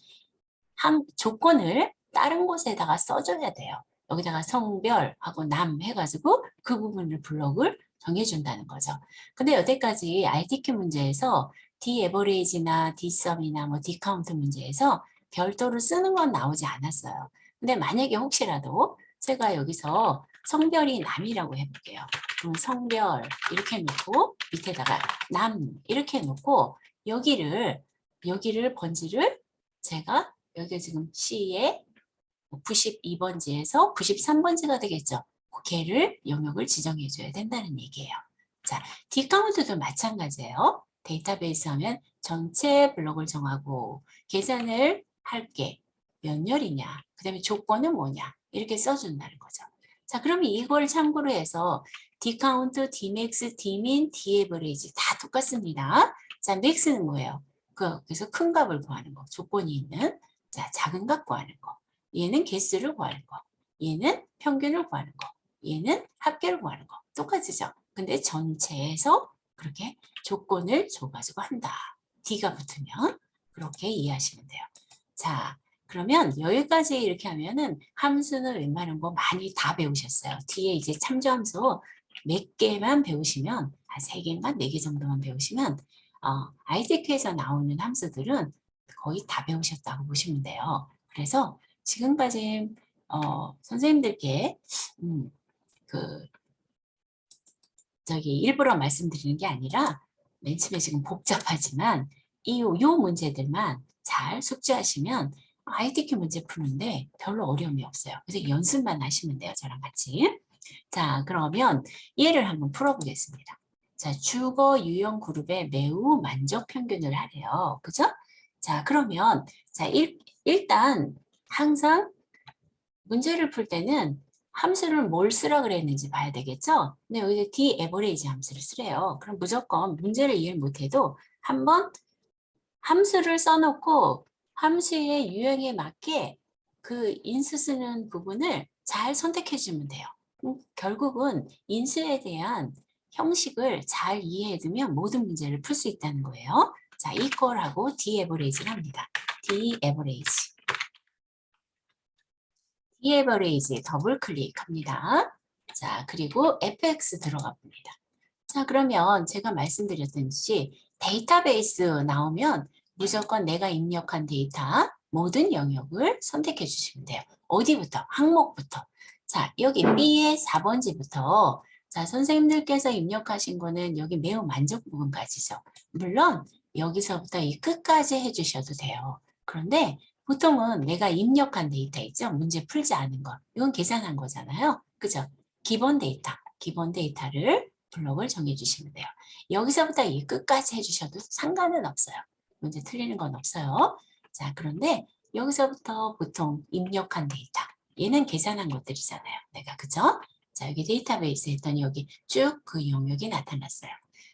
조건을 다른 곳에다가 써줘야 돼요. 여기다가 성별하고 남 해가지고 그 부분을 블록을 정해준다는 거죠. 근데 여태까지 RTQ 문제에서 D-average나 D-sum이나 뭐 D-count 문제에서 별도로 쓰는 건 나오지 않았어요. 근데 만약에 혹시라도 제가 여기서 성별이 남이라고 해볼게요. 그럼 성별 이렇게 놓고 밑에다가 남 이렇게 놓고 여기를 번지를 제가 여기 지금 C에 92번지에서 93번지가 되겠죠. 걔를 영역을 지정해 줘야 된다는 얘기예요. 자, D카운트도 마찬가지예요. 데이터베이스 하면 전체 블록을 정하고 계산을 할게 몇 열이냐, 그 다음에 조건은 뭐냐 이렇게 써준다는 거죠. 자, 그러면 이걸 참고로 해서 D카운트, Dmax, Dmin, Daverage 다 똑같습니다. 자, max는 뭐예요? 그래서 큰 값을 구하는 거, 조건이 있는. 자, 작은 값 구하는 거. 얘는 개수를 구하는 거. 얘는 평균을 구하는 거. 얘는 합계를 구하는 거. 똑같으죠? 근데 전체에서 그렇게 조건을 줘가지고 한다. D가 붙으면 그렇게 이해하시면 돼요. 자, 그러면 여기까지 이렇게 하면은 함수는 웬만한 거 많이 다 배우셨어요. 뒤에 이제 참조함수 몇 개만 배우시면 한 3개만 4개 정도만 배우시면 ITQ에서 나오는 함수들은 거의 다 배우셨다고 보시면 돼요. 그래서 지금까지 선생님들께 그 일부러 말씀드리는 게 아니라 맨 처음에 지금 복잡하지만 요 문제들만 잘 숙지하시면 ITQ 문제 푸는데 별로 어려움이 없어요. 그래서 연습만 하시면 돼요. 저랑 같이. 자, 그러면 얘를 한번 풀어보겠습니다. 자, 주거 유형 그룹의 매우 만족 평균을 하래요. 그죠? 자, 그러면 자, 일단 항상 문제를 풀 때는 함수를 뭘 쓰라 그랬는지 봐야 되겠죠? 근데 여기서 D average 함수를 쓰래요. 그럼 무조건 문제를 이해를 못해도 한번 함수를 써놓고 함수의 유형에 맞게 그 인수 쓰는 부분을 잘 선택해 주면 돼요. 결국은 인수에 대한 형식을 잘 이해해 두면 모든 문제를 풀 수 있다는 거예요. 자, 이퀄하고 D average를 합니다. D average. D average 더블 클릭합니다. 자, 그리고 fx 들어가 봅니다. 자, 그러면 제가 말씀드렸듯이 데이터베이스 나오면 무조건 내가 입력한 데이터 모든 영역을 선택해 주시면 돼요. 어디부터? 항목부터. 자, 여기 B의 4번지부터 자, 선생님들께서 입력하신 거는 여기 매우 만족 부분까지죠. 물론 여기서부터 이 끝까지 해주셔도 돼요. 그런데 보통은 내가 입력한 데이터 있죠? 문제 풀지 않은 거. 이건 계산한 거잖아요. 그죠? 기본 데이터를 블록을 정해주시면 돼요. 여기서부터 이 끝까지 해주셔도 상관은 없어요. 문제 틀리는 건 없어요. 자, 그런데 여기서부터 보통 입력한 데이터. 얘는 계산한 것들이잖아요. 내가, 그죠? 자, 여기 데이터베이스 했더니 여기 쭉 그 영역이 나타났어요.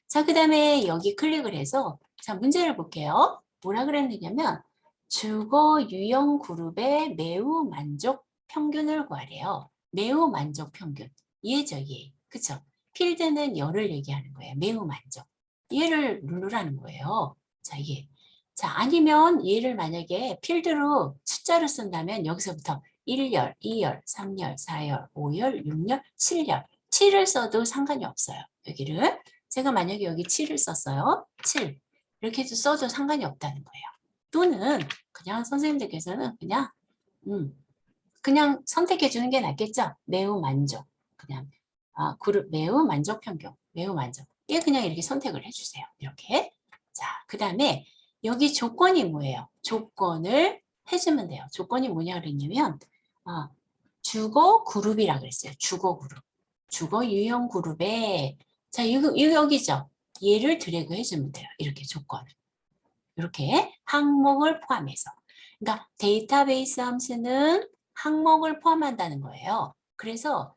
자, 그 다음에 여기 클릭을 해서 자, 문제를 볼게요. 뭐라 그랬느냐면 주거 유형 그룹의 매우 만족 평균을 구하래요. 매우 만족 평균. 얘죠, 얘. 그쵸? 필드는 열을 얘기하는 거예요. 매우 만족. 얘를 누르라는 거예요. 자, 얘. 자, 아니면 얘를 만약에 필드로 숫자로 쓴다면 여기서부터 1열, 2열, 3열, 4열, 5열, 6열, 7열. 7을 써도 상관이 없어요. 여기를. 제가 만약에 여기 7을 썼어요. 7. 이렇게 해서 써도 상관이 없다는 거예요. 또는 그냥 선생님들께서는 그냥 선택해 주는 게 낫겠죠? 매우 만족. 그냥 그룹 매우 만족 평균. 매우 만족. 얘 그냥 이렇게 선택을 해 주세요. 이렇게. 자, 그다음에 여기 조건이 뭐예요? 조건을 해주면 돼요. 조건이 뭐냐 그랬냐면 주거 그룹이라 그랬어요. 주거 그룹. 주거 유형 그룹에 자, 여기죠. 얘를 드래그 해주면 돼요. 이렇게 조건을. 이렇게 항목을 포함해서. 그러니까 데이터베이스 함수는 항목을 포함한다는 거예요. 그래서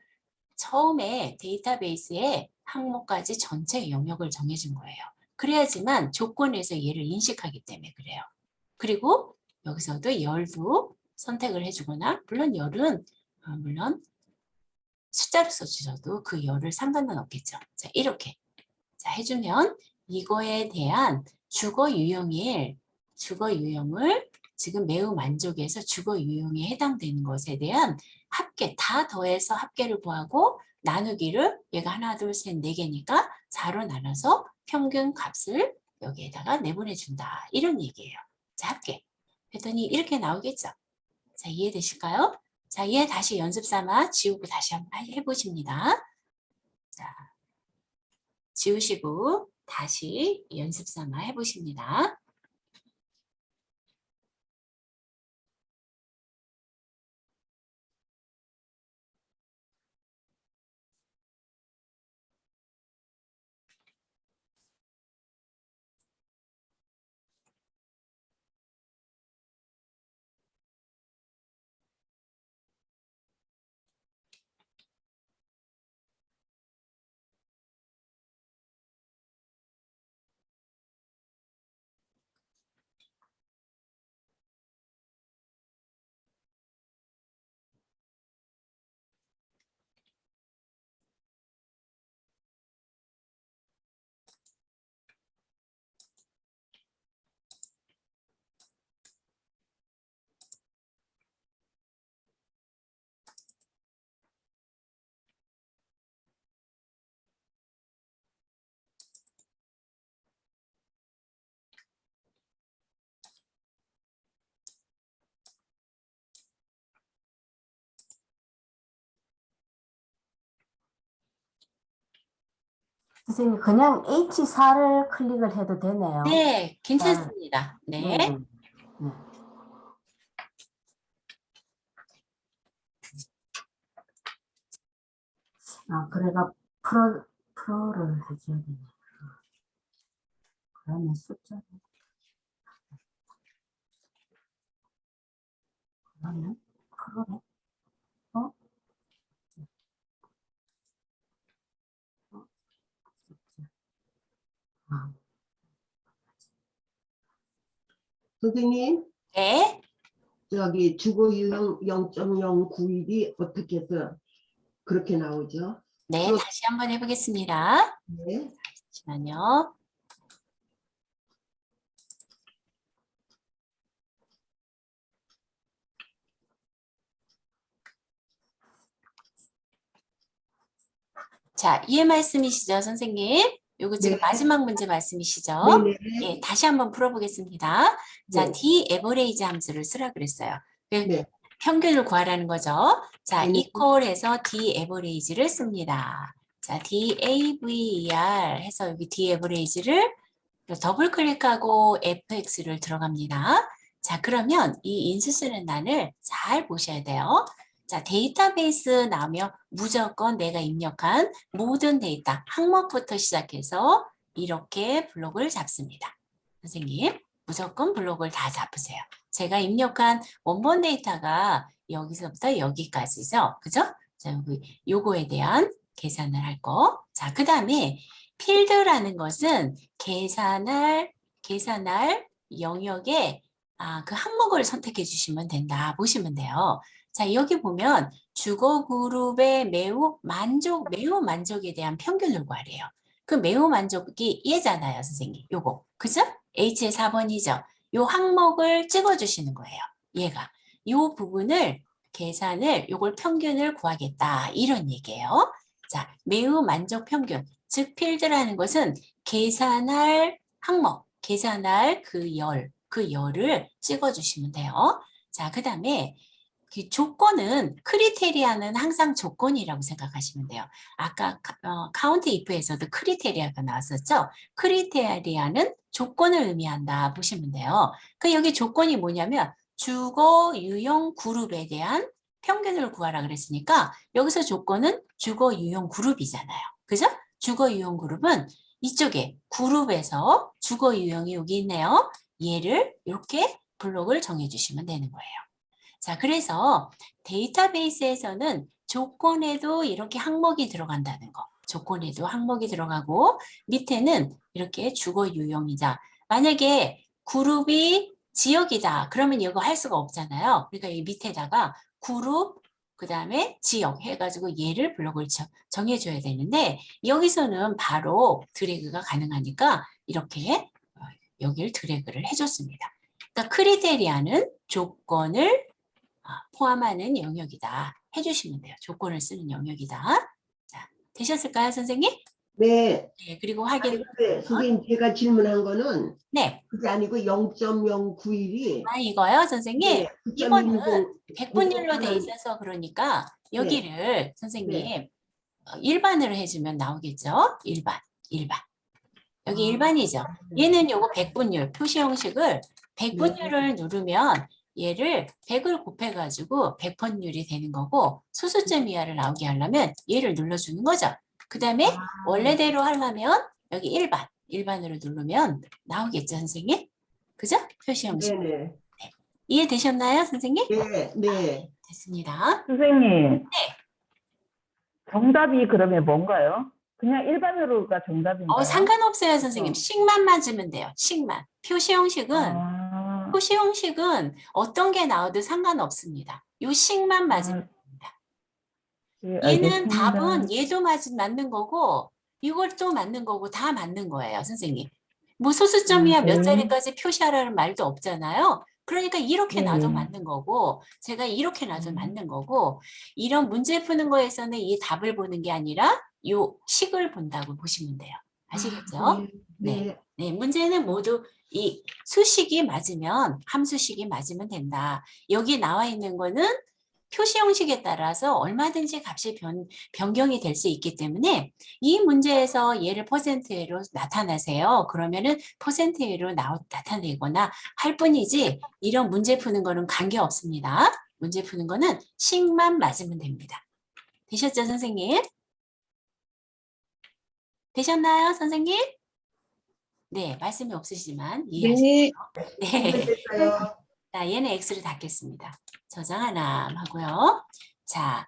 처음에 데이터베이스에 항목까지 전체 영역을 정해준 거예요. 그래야지만 조건에서 얘를 인식하기 때문에 그래요. 그리고 여기서도 열도 선택을 해주거나 물론 열은 물론 숫자로 써주셔도 그 열을 상관은 없겠죠. 자, 이렇게 자, 해주면 이거에 대한 주거 유형을 지금 매우 만족해서 주거 유형에 해당되는 것에 대한 합계 다 더해서 합계를 구하고 나누기를 얘가 하나 둘 셋 네 개니까 4로 나눠서 평균 값을 여기에다가 내보내 준다 이런 얘기예요. 자, 합계 했더니 이렇게 나오겠죠. 자, 이해되실까요? 자, 얘 다시 연습 삼아 지우고 다시 한번 해보십니다. 자, 지우시고 다시 연습 삼아 해보십니다. 선생님, 그냥 H4를 클릭을 해도 되네요. 네, 괜찮습니다. 네. 네. 네. 아, 그래가 프로를 해줘야 되네. 그러면 숫자. 그러면 프로래? 어? 숫자. 아, 선생님, 네. 저기 주거 유형 0.091이 어떻게 해서 그렇게 나오죠? 네, 프로- 다시 한번 해보겠습니다. 네. 잠시만요. 자, 이해 말씀이시죠, 선생님? 요거 지금 네. 마지막 문제 말씀이시죠? 네네. 예, 다시 한번 풀어보겠습니다. 자, 네. D average 함수를 쓰라 그랬어요. 그 네. 평균을 구하라는 거죠. 자, 네네. equal해서 D average를 씁니다. 자, DAVER 해서 여기 D average를 더블 클릭하고 fx를 들어갑니다. 자, 그러면 이 인수 쓰는 난을 잘 보셔야 돼요. 자, 데이터베이스 나오면 무조건 내가 입력한 모든 데이터, 항목부터 시작해서 이렇게 블록을 잡습니다. 선생님, 무조건 블록을 다 잡으세요. 제가 입력한 원본 데이터가 여기서부터 여기까지죠. 그죠? 자, 여기 요거에 대한 계산을 할 거. 자, 그 다음에 필드라는 것은 계산할 영역에 그 항목을 선택해 주시면 된다. 보시면 돼요. 자, 여기 보면 주거 그룹의 매우 만족에 대한 평균을 구하래요. 그 매우 만족이 얘잖아요, 선생님. 요거. 그죠? H의 4번이죠. 요 항목을 찍어 주시는 거예요. 얘가. 요 부분을 계산을 요걸 평균을 구하겠다. 이런 얘기예요. 자, 매우 만족 평균. 즉 필드라는 것은 계산할 항목, 계산할 그 열을 찍어 주시면 돼요. 자, 그다음에 그 조건은 크리테리아는 항상 조건이라고 생각하시면 돼요. 아까 카운트 if에서도 크리테리아가 나왔었죠. 크리테리아는 조건을 의미한다 보시면 돼요. 그 여기 조건이 뭐냐면 주거 유형 그룹에 대한 평균을 구하라 그랬으니까 여기서 조건은 주거 유형 그룹이잖아요. 그죠? 주거 유형 그룹은 이쪽에 그룹에서 주거 유형이 여기 있네요. 얘를 이렇게 블록을 정해주시면 되는 거예요. 자, 그래서 데이터베이스에서는 조건에도 이렇게 항목이 들어간다는 거. 조건에도 항목이 들어가고 밑에는 이렇게 주거 유형이자 만약에 그룹이 지역이다. 그러면 이거 할 수가 없잖아요. 그러니까 이 밑에다가 그룹 그다음에 지역 해가지고 얘를 블록을 정해줘야 되는데 여기서는 바로 드래그가 가능하니까 이렇게 여기를 드래그를 해줬습니다. 그러니까 크리테리아는 조건을 포함하는 영역이다. 해주시면 돼요. 조건을 쓰는 영역이다. 자, 되셨을까요, 선생님? 네. 네, 그리고 아니, 확인. 근데 선생님 제가 질문한 거는 네, 그게 아니고 0.091이 이거요, 선생님. 네. 이거는 9.160 백분율로 돼 있어서 그러니까 여기를 선생님 네. 일반으로 해주면 나오겠죠? 일반. 여기 아, 일반이죠. 네. 얘는 요거 백분율 표시 형식을 백분율을 네. 누르면 얘를 100을 곱해가지고 백분율이 되는 거고 소수점 이하를 나오게 하려면 얘를 눌러주는 거죠. 그 다음에 원래대로 하려면 여기 일반으로 누르면 나오겠죠, 선생님? 그죠? 표시 형식. 네네. 이해되셨나요, 선생님? 네. 네. 됐습니다. 선생님, 정답이 그러면 뭔가요? 그냥 일반으로가 정답인가요? 상관없어요, 선생님. 식만 맞으면 돼요. 식만. 표시 형식은 어떤 게 나와도 상관없습니다. 요 식만 맞으면 됩니다. 예, 얘는 알겠습니다. 답은 얘도 맞는 거고 이것도 맞는 거고 다 맞는 거예요, 선생님. 뭐 소수점이야 몇 네. 자리까지 표시하라는 말도 없잖아요. 그러니까 이렇게 네. 놔도 맞는 거고 제가 이렇게 놔도 맞는 거고 이런 문제 푸는 거에서는 이 답을 보는 게 아니라 요 식을 본다고 보시면 돼요. 아시겠죠? 네. 네, 문제는 모두 이 수식이 맞으면 함수식이 맞으면 된다. 여기 나와 있는 거는 표시 형식에 따라서 얼마든지 값이 변경이 될 수 있기 때문에 이 문제에서 얘를 퍼센트로 나타내세요. 그러면은 퍼센트로 나타내거나 할 뿐이지 이런 문제 푸는 거는 관계 없습니다. 문제 푸는 거는 식만 맞으면 됩니다. 되셨죠, 선생님? 되셨나요, 선생님? 네, 말씀이 없으시지만 이해하시나요? 네. 됐어요. 자, 얘는 X를 닫겠습니다. 저장 하나 하고요. 자,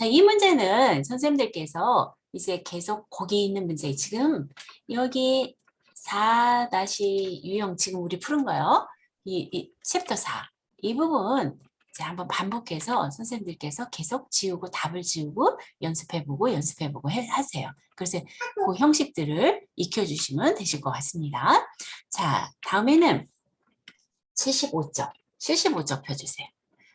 이 문제는 선생님들께서 이제 계속 거기 있는 문제, 지금 여기 4- 유형 지금 우리 푸른 거요. 이 챕터 4. 이 부분 이제 한번 반복해서 선생님들께서 계속 지우고 답을 지우고 연습해보고 하세요. 그래서 그 형식들을 익혀주시면 되실 것 같습니다. 자, 다음에는 75쪽. 75쪽 펴주세요.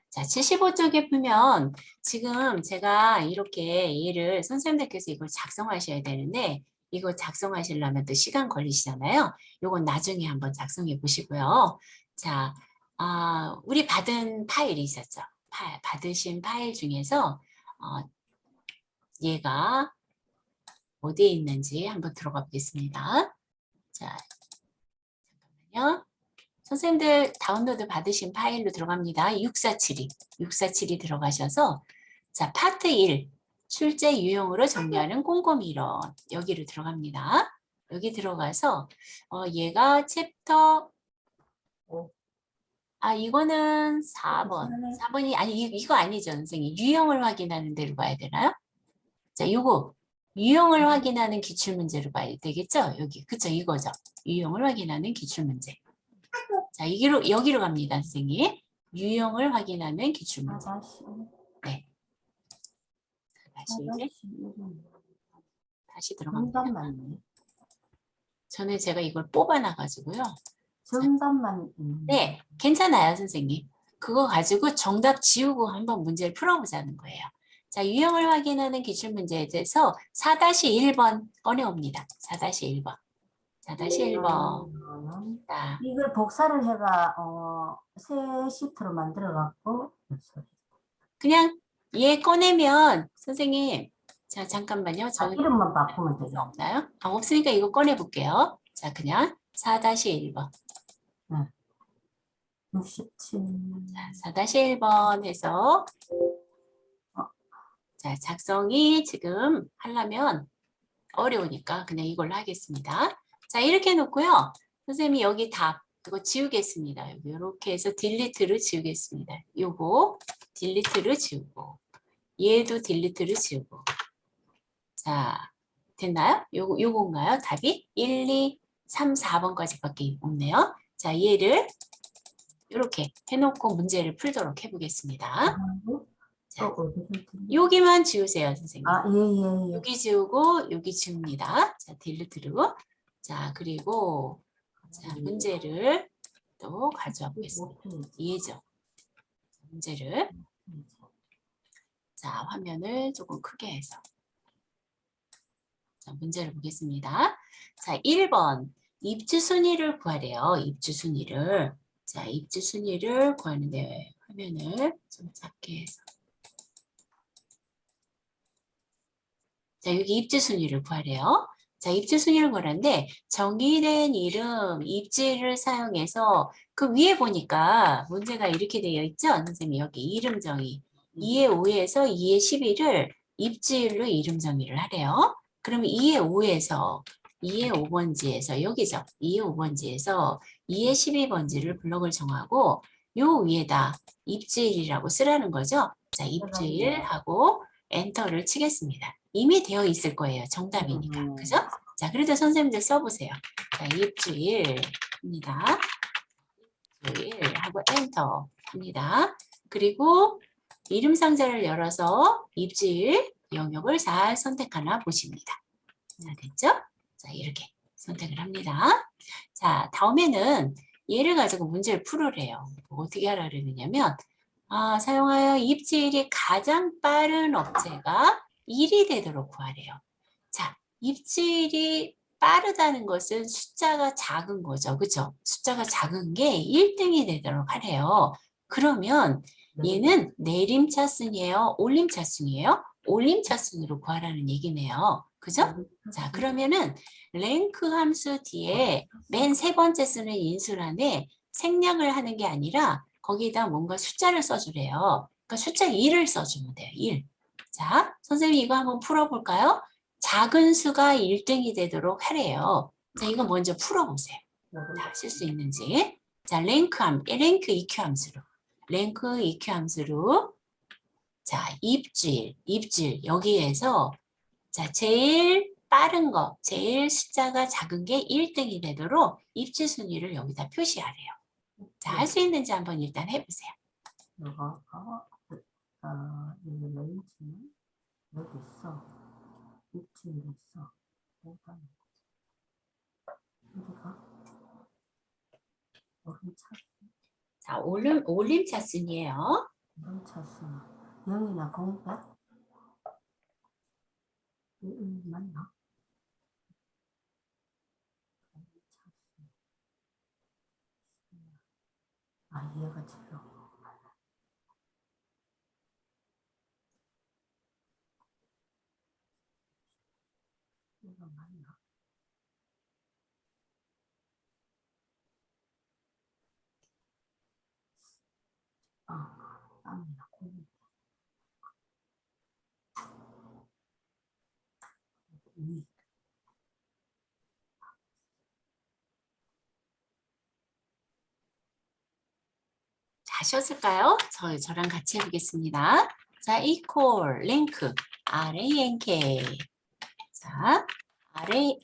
자, 75쪽에 보면 지금 제가 이렇게 얘를 선생님들께서 이걸 작성하셔야 되는데 이거 작성하시려면 또 시간 걸리시잖아요. 이건 나중에 한번 작성해 보시고요. 자, 우리 받은 파일이 있었죠. 받으신 파일 중에서 얘가 어디에 있는지 한번 들어가 보겠습니다. 자, 잠깐만요. 선생님들 다운로드 받으신 파일로 들어갑니다. 6472 들어가셔서 자 파트 1 출제 유형으로 정리하는 꼼꼼히 이론 여기로 들어갑니다. 여기 들어가서 얘가 챕터 이거는 4번이 아니 이거 아니죠 선생님. 유형을 확인하는 데로 봐야 되나요? 자 요거 유형을 확인하는 기출문제로 봐야 되겠죠? 여기 그쵸 이거죠. 유형을 확인하는 기출문제. 자, 여기로 갑니다, 선생님. 유형을 확인하는 기출문제. 네. 다시 들어갑니다. 저는 제가 이걸 뽑아놔가지고요. 정답만. 네, 괜찮아요, 선생님. 그거 가지고 정답 지우고 한번 문제를 풀어보자는 거예요. 자, 유형을 확인하는 기출문제에 대해서 4-1번 꺼내옵니다. 4-1번. 4-1번. 이걸 복사를 해가 새 시트로 만들어 갖고 그냥 얘 꺼내면 선생님 자 잠깐만요. 저는 이름만 바꾸면 되죠. 없나요? 없으니까 이거 꺼내 볼게요. 자 그냥 4-1번. 67. 자 4-1번 해서 자 작성이 지금 하려면 어려우니까 그냥 이걸로 하겠습니다. 자 이렇게 해놓고요. 선생님이 여기 답 이거 지우겠습니다. 이렇게 해서 딜리트를 지우겠습니다. 요거 딜리트를 지우고 얘도 딜리트를 지우고 자 됐나요? 요건가요? 답이 1, 2, 3, 4번까지밖에 없네요. 자 얘를 이렇게 해놓고 문제를 풀도록 해보겠습니다. 자, 여기만 지우세요 선생님. 예. 여기 지우고 여기 지웁니다. 자 딜리트로 자 그리고 자, 문제를 또 가져와 보겠습니다. 이해죠? 문제를 자 화면을 조금 크게 해서 자, 문제를 보겠습니다. 자 1번 입주 순위를 구하래요. 입주 순위를 자 입주 순위를 구하는데 화면을 좀 작게 해서 자 여기 입주 순위를 구하래요. 자, 입지 순위를 구하는데 정의된 이름, 입지를 사용해서 그 위에 보니까 문제가 이렇게 되어 있죠? 선생님 여기 이름 정의 2의 5에서 2의 11을 입지로 이름 정의를 하래요. 그러면 2의 5에서 2의 5번지에서 여기죠. 2의 5번지에서 2의 12번지를 블록을 정하고 요 위에다 입지일이라고 쓰라는 거죠. 자, 입지일하고 엔터를 치겠습니다. 이미 되어 있을 거예요. 정답이니까. 그죠? 자, 그래도 선생님들 써보세요. 자, 입주일입니다. 입주일 하고 엔터 합니다. 그리고 이름 상자를 열어서 입주일 영역을 잘 선택하나 보십니다. 자, 됐죠? 자, 이렇게 선택을 합니다. 자, 다음에는 얘를 가지고 문제를 풀으래요. 어떻게 하라 그러냐면 사용하여 입지일이 가장 빠른 업체가 1이 되도록 구하래요. 자, 입지일이 빠르다는 것은 숫자가 작은 거죠. 그렇죠? 숫자가 작은 게 1등이 되도록 하래요. 그러면 얘는 내림차순이에요? 올림차순이에요? 올림차순으로 구하라는 얘기네요. 그죠? 자, 그러면은 랭크 함수 뒤에 맨 세 번째 쓰는 인수란에 생략을 하는 게 아니라 거기에다 뭔가 숫자를 써주래요. 그러니까 숫자 1을 써주면 돼요. 1. 자, 선생님이 이거 한번 풀어볼까요? 작은 수가 1등이 되도록 하래요. 자, 이거 먼저 풀어보세요. 다 하실 수 있는지. 자, 랭크 EQ 함수로. 랭크 EQ 함수로. 자, 입질. 여기에서 자, 제일 빠른 거, 제일 숫자가 작은 게 1등이 되도록 입질 순위를 여기다 표시하래요. 자, 할 수 있는지 한번 일단 해보세요. 이거가 이 레인지는 여기 있어. 입질이 있어. 여기가 자, 올림차순이에요. 오름차수 0이나 0백? 맞나? 아, 얘가 제로. 이거 맞나? 아니나 공. 하셨을까요? 저랑 같이 해보겠습니다. 자, equal, 랭크, RANK. 자, RANK.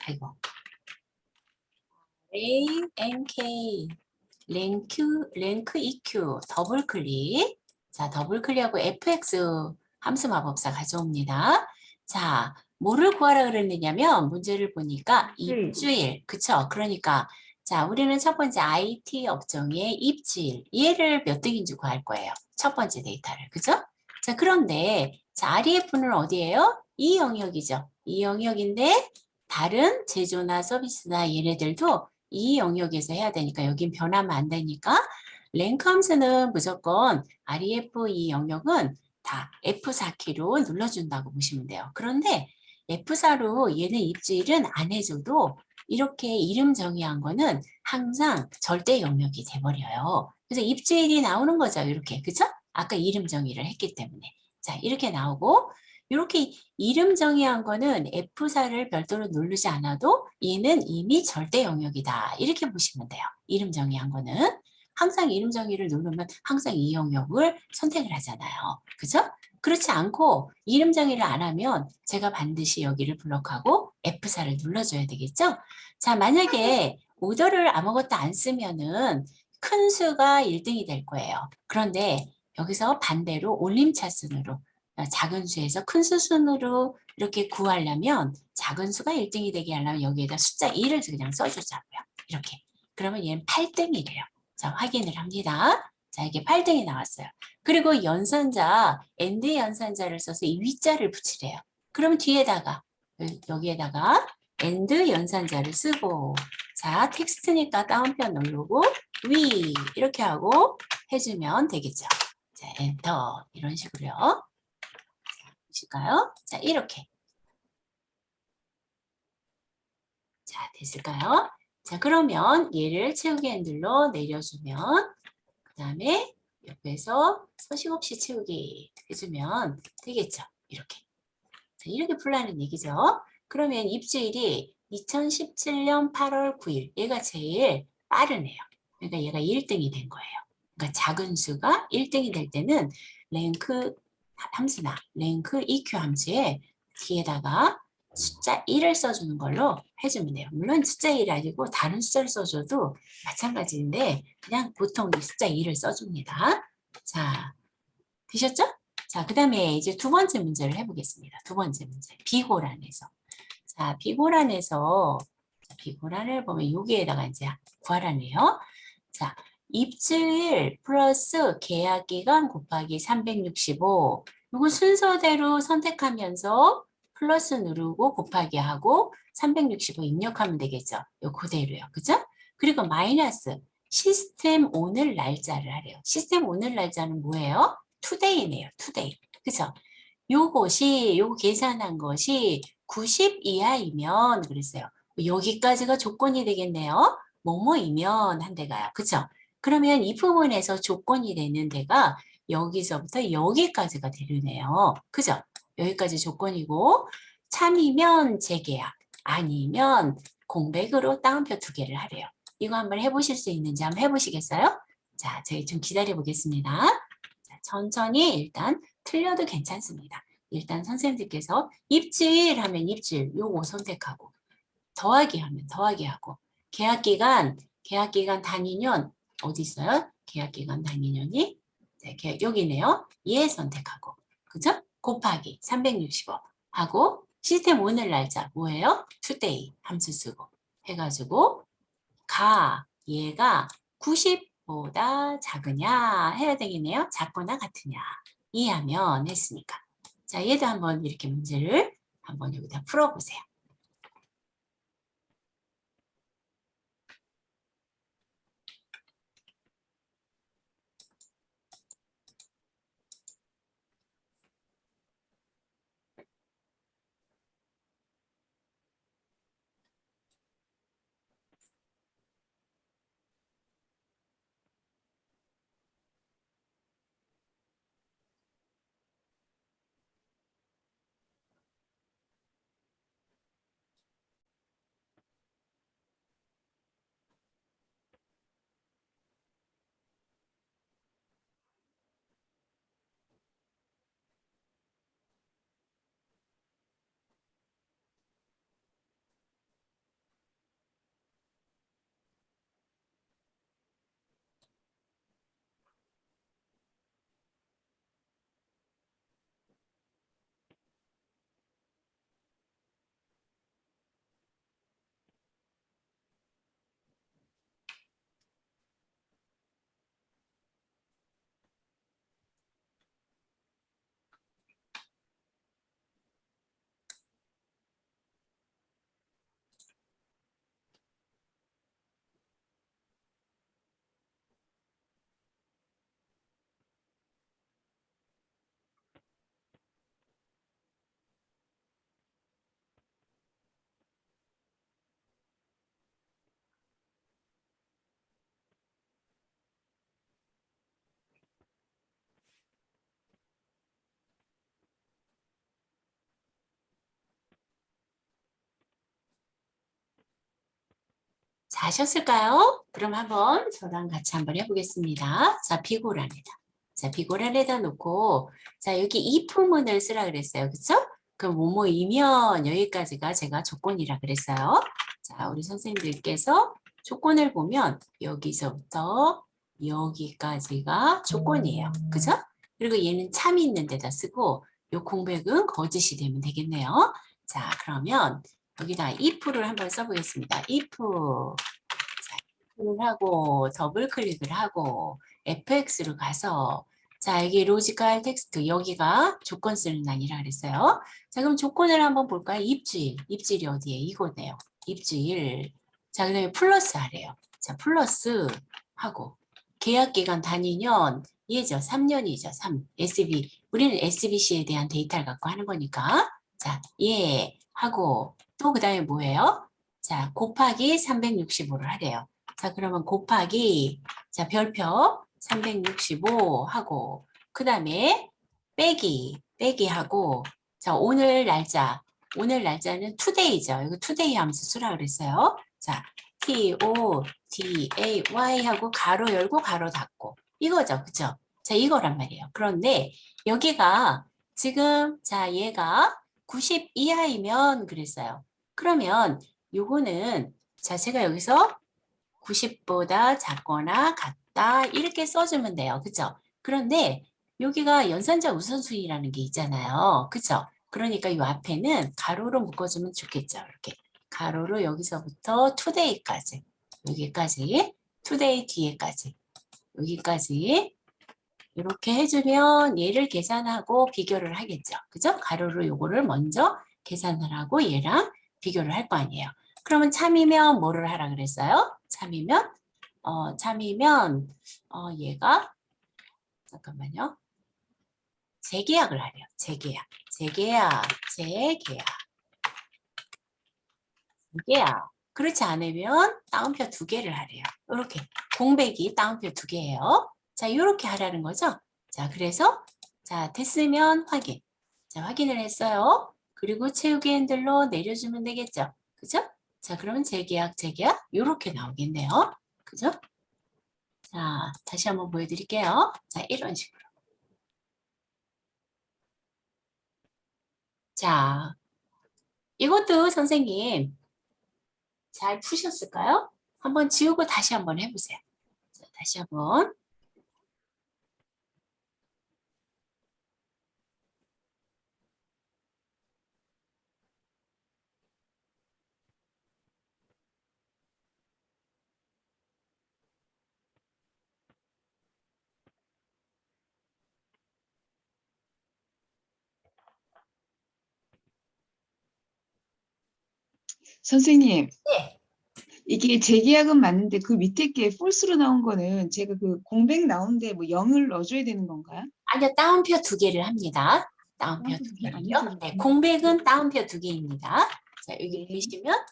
랭크 EQ, 더블 클릭. 자, 더블 클릭하고 FX 함수 마법사 가져옵니다. 자, 뭐를 구하라 그랬느냐면 문제를 보니까 입주일. 그쵸? 그러니까 자, 우리는 첫 번째 IT 업종의 입주일. 얘를 몇 등인지 구할 거예요. 첫 번째 데이터를. 그죠? 자, 그런데 자, REF는 어디예요? 이 영역이죠. 이 영역인데 다른 제조나 서비스나 얘네들도 이 영역에서 해야 되니까 여긴 변하면 안 되니까 랭크 함수는 무조건 REF 이 영역은 다 F4키로 눌러준다고 보시면 돼요. 그런데 F4로 얘는 입주일은 안 해줘도 이렇게 이름 정의한 거는 항상 절대 영역이 돼버려요. 그래서 입주일이 나오는 거죠. 이렇게. 그죠? 아까 이름 정의를 했기 때문에. 자, 이렇게 나오고 이렇게 이름 정의한 거는 F4를 별도로 누르지 않아도 얘는 이미 절대 영역이다. 이렇게 보시면 돼요. 이름 정의한 거는. 항상 이름 정의를 누르면 항상 이 영역을 선택을 하잖아요. 그죠? 그렇지 않고 이름 정의를 안 하면 제가 반드시 여기를 블록하고 F4를 눌러줘야 되겠죠? 자, 만약에 오더를 아무것도 안 쓰면은 큰 수가 1등이 될 거예요. 그런데 여기서 반대로 올림차순으로 작은 수에서 큰 수 순으로 이렇게 구하려면 작은 수가 1등이 되게 하려면 여기에다 숫자 1을 그냥 써주자고요. 이렇게. 그러면 얘는 8등이래요. 자, 확인을 합니다. 자, 이게 8등이 나왔어요. 그리고 연산자, 엔드 연산자를 써서 이 위자를 붙이래요. 그럼 뒤에다가, 여기에다가 엔드 연산자를 쓰고, 자, 텍스트니까 다운표 누르고, 위, 이렇게 하고 해주면 되겠죠. 자, 엔터, 이런 식으로요. 보실까요? 자, 이렇게. 자, 됐을까요? 자, 그러면 얘를 채우기 핸들로 내려주면 그 다음에 옆에서 서식 없이 채우기 해주면 되겠죠. 이렇게. 자, 이렇게 풀라는 얘기죠. 그러면 입주일이 2017년 8월 9일. 얘가 제일 빠르네요. 그러니까 얘가 1등이 된 거예요. 그러니까 작은 수가 1등이 될 때는 랭크 함수나 랭크 EQ 함수에 뒤에다가 숫자 1을 써주는 걸로 해주면 돼요. 물론 숫자 1이 아니고 다른 숫자를 써줘도 마찬가지인데 그냥 보통 이 숫자 1을 써줍니다. 자, 되셨죠? 자, 그 다음에 이제 두 번째 문제를 해보겠습니다. 두 번째 문제. 비고란에서. 자, 비고란을 보면 여기에다가 이제 구하라네요. 자, 입주일 플러스 계약기간 곱하기 365. 이거 순서대로 선택하면서 플러스 누르고 곱하기 하고 365 입력하면 되겠죠. 요 그대로요. 그죠? 그리고 마이너스 시스템 오늘 날짜를 하래요. 시스템 오늘 날짜는 뭐예요? today네요. today. 그죠? 요거 계산한 것이 90 이하이면 그랬어요. 여기까지가 조건이 되겠네요. 뭐뭐이면 한 데가요. 그죠? 그러면 이 부분에서 조건이 되는 데가 여기서부터 여기까지가 되려네요. 그죠? 여기까지 조건이고 참이면 재계약, 아니면 공백으로 따옴표 2개를 하래요. 이거 한번 해보실 수 있는지 한번 해보시겠어요? 자, 저희 좀 기다려 보겠습니다. 자, 천천히 일단 틀려도 괜찮습니다. 일단 선생님들께서 입질 하면 입질 요거 선택하고 더하기 하면 더하기 하고 계약기간 단위년 어디 있어요? 계약기간 단위년이 여기네요. 얘 선택하고 그죠? 곱하기 365 하고 시스템 오늘 날짜 뭐예요? today 함수 쓰고 해가지고 얘가 90보다 작으냐 해야 되겠네요. 작거나 같으냐 이해하면 했으니까. 자, 얘도 한번 이렇게 문제를 한번 여기다 풀어보세요. 자, 하셨을까요? 그럼 한번 저랑 같이 한번 해보겠습니다. 자, 비고란에다. 자, 비고란에다 놓고, 자, 여기 if문을 쓰라 그랬어요. 그쵸? 그럼 뭐뭐이면 여기까지가 제가 조건이라 그랬어요. 자, 우리 선생님들께서 조건을 보면 여기서부터 여기까지가 조건이에요. 그죠? 그리고 얘는 참이 있는 데다 쓰고, 요 공백은 거짓이 되면 되겠네요. 자, 그러면 여기다 if를 한번 써보겠습니다. if. 자, if를 하고 더블 클릭을 하고 fx로 가서 자, 여기 로지컬 텍스트 여기가 조건 쓰는 란이라 그랬어요. 자, 그럼 조건을 한번 볼까요? 입질이 어디에? 이거네요. 입질. 자, 그다음에 플러스 하래요. 자, 플러스 하고 계약기간 단위년 얘죠. 3년이죠. 3. SB. 우리는 SBC에 대한 데이터를 갖고 하는 거니까. 자, 예 하고 또 그다음에 뭐예요? 자, 곱하기 365를 하래요. 자, 그러면 곱하기 자, 별표 365 하고 그다음에 빼기 하고 자, 오늘 날짜는 today죠. 이거 today 함수 쓰라 그랬어요. 자, today 하고 가로 열고 가로 닫고 이거죠. 그죠? 자, 이거란 말이에요. 그런데 여기가 지금 자, 얘가 90 이하이면 그랬어요. 그러면 요거는 자, 제가 여기서 90보다 작거나 같다 이렇게 써주면 돼요. 그죠? 그런데 여기가 연산자 우선순위라는 게 있잖아요. 그죠? 그러니까 이 앞에는 가로로 묶어주면 좋겠죠. 이렇게 가로로 여기서부터 today까지 여기까지 today 뒤에까지 여기까지 이렇게 해주면 얘를 계산하고 비교를 하겠죠. 그죠? 가로로 요거를 먼저 계산을 하고 얘랑 비교를 할 거 아니에요. 그러면 참이면 뭐를 하라 그랬어요? 참이면 참이면 얘가 잠깐만요. 재계약을 하래요. 재계약. 그렇지 않으면 따옴표 2개를 하래요. 이렇게 공백이 따옴표 2개예요. 자, 이렇게 하라는 거죠. 자, 그래서 자, 됐으면 확인. 자, 확인을 했어요. 그리고 채우기 핸들로 내려주면 되겠죠. 그죠? 자, 그러면 재계약 이렇게 나오겠네요. 그죠? 자, 다시 한번 보여드릴게요. 자, 이런 식으로. 자, 이것도 선생님 잘 푸셨을까요? 한번 지우고 다시 한번 해보세요. 자, 다시 한번. 선생님, 네. 이게 재계약은 맞는데 그 밑에 게 false로 나온 거는 제가 그 공백 나오는데 뭐 0을 넣어줘야 되는 건가요? 아니요, 따옴표 2개를 합니다. 따옴표 따옴표 2개를요. 안 해도 네, 되나요? 공백은 따옴표 2개입니다. 자, 여기 네. 보시면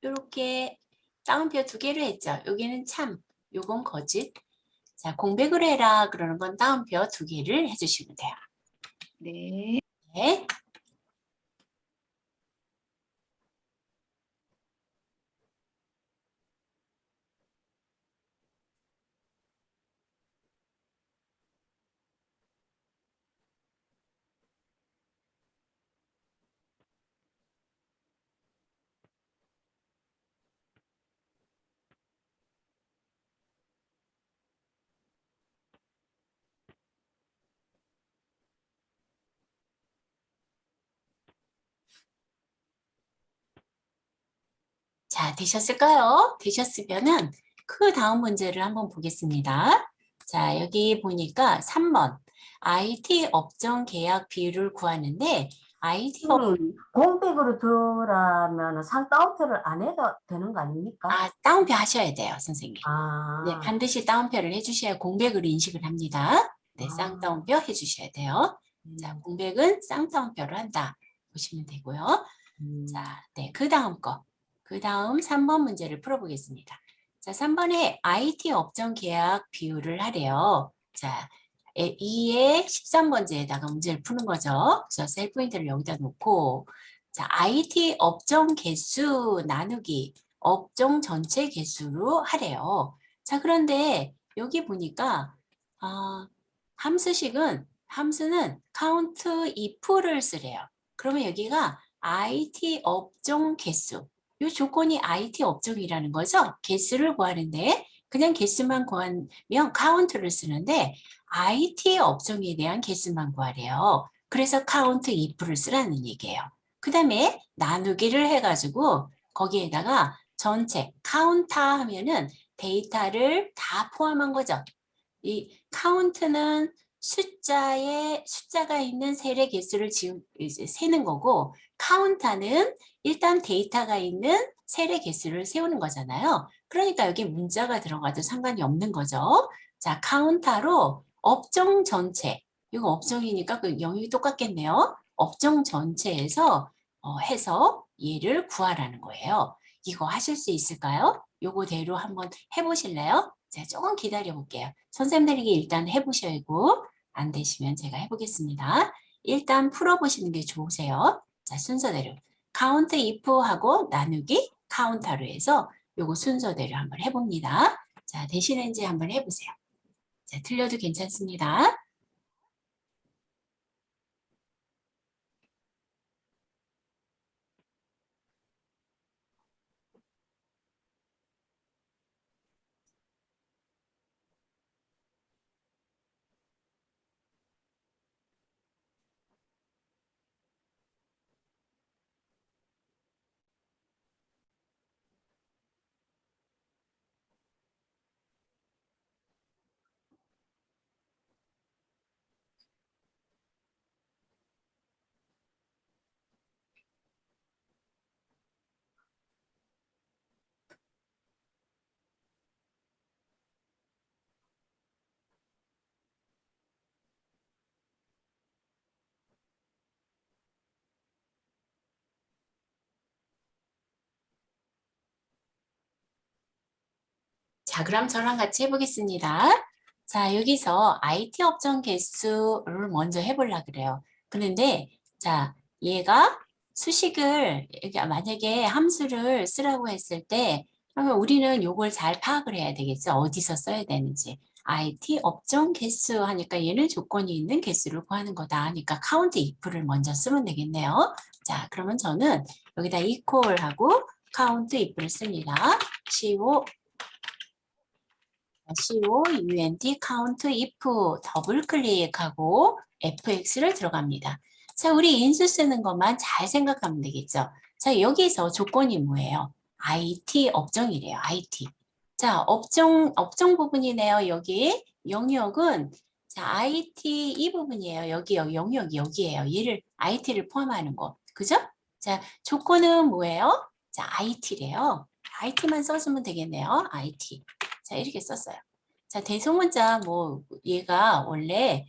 이렇게 따옴표 2개를 했죠. 여기는 참, 요건 거짓. 자, 공백을 해라 그러는 건 따옴표 2개를 해주시면 돼요. 네. 네. 자, 되셨을까요? 되셨으면은 그 다음 문제를 한번 보겠습니다. 자, 여기 보니까 3번. IT 업종 계약 비율을 구하는데 IT 선생님, 공백으로 두라면 상따옴표를 안 해도 되는 거 아닙니까? 따옴표 하셔야 돼요, 선생님. 네, 아, 반드시 따옴표를 해주셔야 공백을 인식을 합니다. 네, 아. 쌍따옴표 해주셔야 돼요. 자, 공백은 쌍따옴표를 한다. 보시면 되고요. 자, 네, 그 다음 거. 그 다음 3번 문제를 풀어보겠습니다. 자, 3번에 IT 업종 계약 비율을 하래요. 자, 2의 13번째에다가 문제를 푸는 거죠. 그래서 셀 포인트를 여기다 놓고, 자, IT 업종 개수 나누기 업종 전체 개수로 하래요. 자, 그런데 여기 보니까, 함수는 count if를 쓰래요. 그러면 여기가 IT 업종 개수. 이 조건이 IT 업종이라는 거죠. 개수를 구하는데 그냥 개수만 구하면 count를 쓰는데 IT 업종에 대한 개수만 구하래요. 그래서 count if를 쓰라는 얘기예요. 그 다음에 나누기를 해가지고 거기에다가 전체 count 하면은 데이터를 다 포함한 거죠. 이 count는 숫자가 있는 셀의 개수를 지금 이제 세는 거고 카운터는 일단 데이터가 있는 셀의 개수를 세우는 거잖아요. 그러니까 여기 문자가 들어가도 상관이 없는 거죠. 자, 카운터로 업종 전체, 이거 업종이니까 그 영역이 똑같겠네요. 업종 전체에서 해서 얘를 구하라는 거예요. 이거 하실 수 있을까요? 요거대로 한번 해보실래요? 자, 조금 기다려 볼게요. 선생님들이 일단 해보시고 안 되시면 제가 해보겠습니다. 일단 풀어보시는 게 좋으세요. 자, 순서대로 카운트 if하고 나누기 카운터로 해서 요거 순서대로 한번 해봅니다. 자, 되시는지 한번 해보세요. 자, 틀려도 괜찮습니다. 자, 그럼 저랑 같이 해보겠습니다. 자, 여기서 IT 업종 개수를 먼저 해보려고 그래요. 그런데, 자, 얘가 수식을, 만약에 함수를 쓰라고 했을 때, 그러면 우리는 요걸 잘 파악을 해야 되겠죠. 어디서 써야 되는지. IT 업종 개수 하니까 얘는 조건이 있는 개수를 구하는 거다 하니까 count if를 먼저 쓰면 되겠네요. 자, 그러면 저는 여기다 equal하고 count if를 씁니다. count count if 더블 클릭하고 fx를 들어갑니다. 자, 우리 인수 쓰는 것만 잘 생각하면 되겠죠. 자, 여기서 조건이 뭐예요? IT 업종이래요. IT. 자, 업종 부분이네요. 여기 영역은 자, IT 이 부분이에요. 여기요. 영역이 여기에요. 얘를 IT를 포함하는 거. 그죠? 자, 조건은 뭐예요? 자, IT래요. IT만 써주면 되겠네요. IT. 자, 이렇게 썼어요. 자, 대소문자 뭐 얘가 원래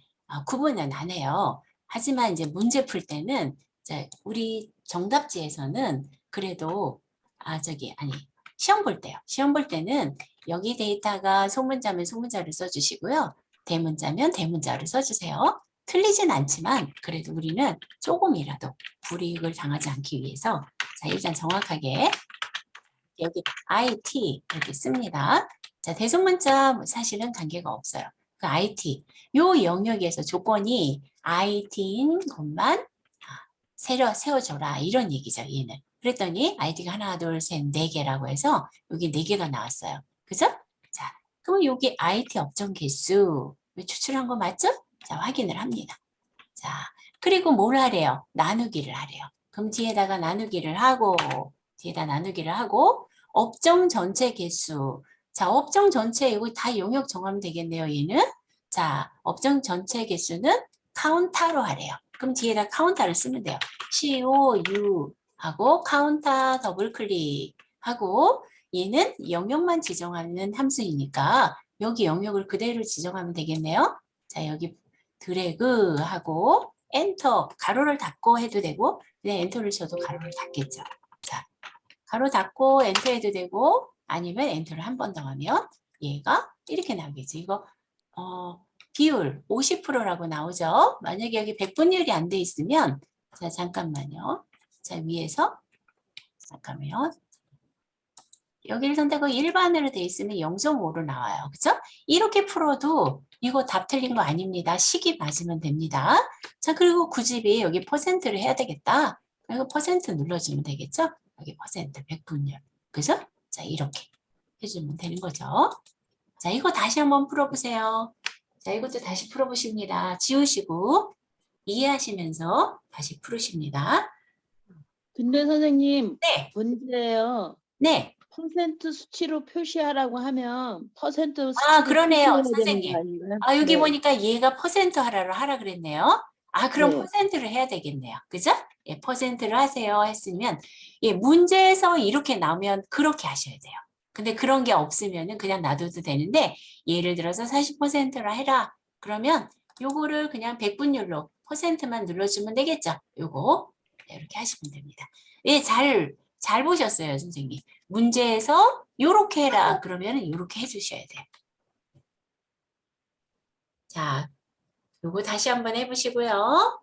구분은 안 해요. 하지만 이제 문제 풀 때는 자, 우리 정답지에서는 그래도 시험 볼 때요. 시험 볼 때는 여기 데이터가 소문자면 소문자를 써주시고요. 대문자면 대문자를 써주세요. 틀리진 않지만 그래도 우리는 조금이라도 불이익을 당하지 않기 위해서 자, 일단 정확하게 여기 IT 이렇게 씁니다. 자, 대소문자 사실은 관계가 없어요. 그 IT, 요 영역에서 조건이 IT인 것만 세워줘라 이런 얘기죠. 얘는. 그랬더니 IT가 하나, 둘, 셋, 네 개라고 해서 여기 네 개가 나왔어요. 그죠? 자, 그럼 여기 IT 업종 개수 추출한 거 맞죠? 자, 확인을 합니다. 자, 그리고 뭘 하래요? 나누기를 하래요. 그럼 뒤에다가 나누기를 하고 업종 전체 개수. 자, 업종 전체 이거 다 영역 정하면 되겠네요. 얘는. 자, 업종 전체 개수는 카운타로 하래요. 그럼 뒤에다 카운타를 쓰면 돼요. COU 하고 카운타 더블 클릭하고 얘는 영역만 지정하는 함수이니까 여기 영역을 그대로 지정하면 되겠네요. 자, 여기 드래그 하고 엔터 가로를 닫고 해도 되고 그냥 엔터를 쳐도 가로를 닫겠죠. 자, 가로 닫고 엔터 해도 되고 아니면 엔터를 한 번 더 하면 얘가 이렇게 나오겠죠. 이거 비율 50%라고 나오죠. 만약에 여기 백분율이 안 돼 있으면 자, 잠깐만요. 자, 위에서 잠깐만요. 여기를 선택하고 일반으로 돼 있으면 0.5로 나와요. 그죠? 이렇게 풀어도 이거 답 틀린 거 아닙니다. 식이 맞으면 됩니다. 자, 그리고 구집이 여기 퍼센트를 해야 되겠다. 그리고 퍼센트 눌러주면 되겠죠? 여기 퍼센트, 백분율. 그죠? 자, 이렇게 해주면 되는 거죠. 자, 이거 다시 한번 풀어보세요. 자, 이것도 다시 풀어보십니다. 지우시고 이해하시면서 다시 풀으십니다. 근데 선생님, 네, 문제예요. 네. 퍼센트 수치로 표시하라고 하면 퍼센트 수치로 아, 그러네요, 표시해야 되는 선생님. 거 아닌가요? 아, 여기 네. 보니까 얘가 퍼센트 하라 그랬네요. 아, 그럼 네. 퍼센트를 해야 되겠네요. 그죠? 예, 퍼센트를 하세요 했으면, 예, 문제에서 이렇게 나오면 그렇게 하셔야 돼요. 근데 그런 게 없으면은 그냥 놔둬도 되는데, 예를 들어서 40%라 해라. 그러면 요거를 그냥 백분율로 퍼센트만 눌러주면 되겠죠? 요거. 네, 이렇게 하시면 됩니다. 예, 잘 보셨어요, 선생님. 문제에서 요렇게 해라. 그러면은 요렇게 해주셔야 돼요. 자, 요거 다시 한번 해보시고요.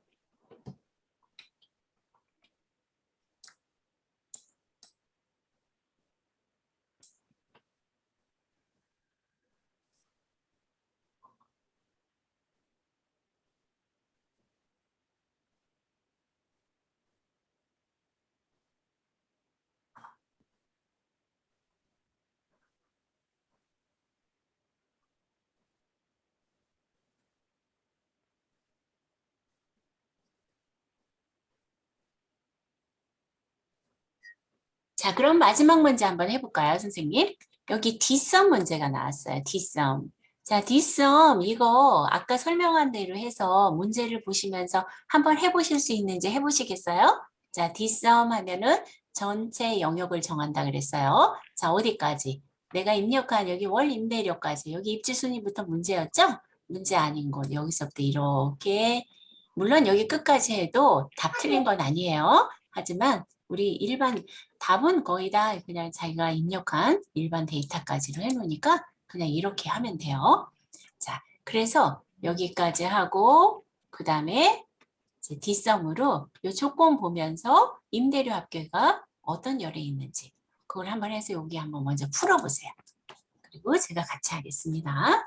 자, 그럼 마지막 문제 한번 해볼까요, 선생님? 여기 뒷섬 문제가 나왔어요. 뒷섬. 자, 뒷섬 이거 아까 설명한 대로 해서 문제를 보시면서 한번 해보실 수 있는지 해보시겠어요? 자, 뒷섬 하면은 전체 영역을 정한다 그랬어요. 자, 어디까지? 내가 입력한 여기 월 임대료까지. 여기 입지 순위부터 문제였죠? 문제 아닌 곳. 여기서부터 이렇게. 물론 여기 끝까지 해도 답 틀린 건 아니에요. 하지만 우리 일반 답은 거의 다 그냥 자기가 입력한 일반 데이터까지로 해놓으니까 그냥 이렇게 하면 돼요. 자, 그래서 여기까지 하고 그 다음에 이제 뒷섬으로 이 조건 보면서 임대료 합계가 어떤 열에 있는지 그걸 한번 해서 여기 한번 먼저 풀어보세요. 그리고 제가 같이 하겠습니다.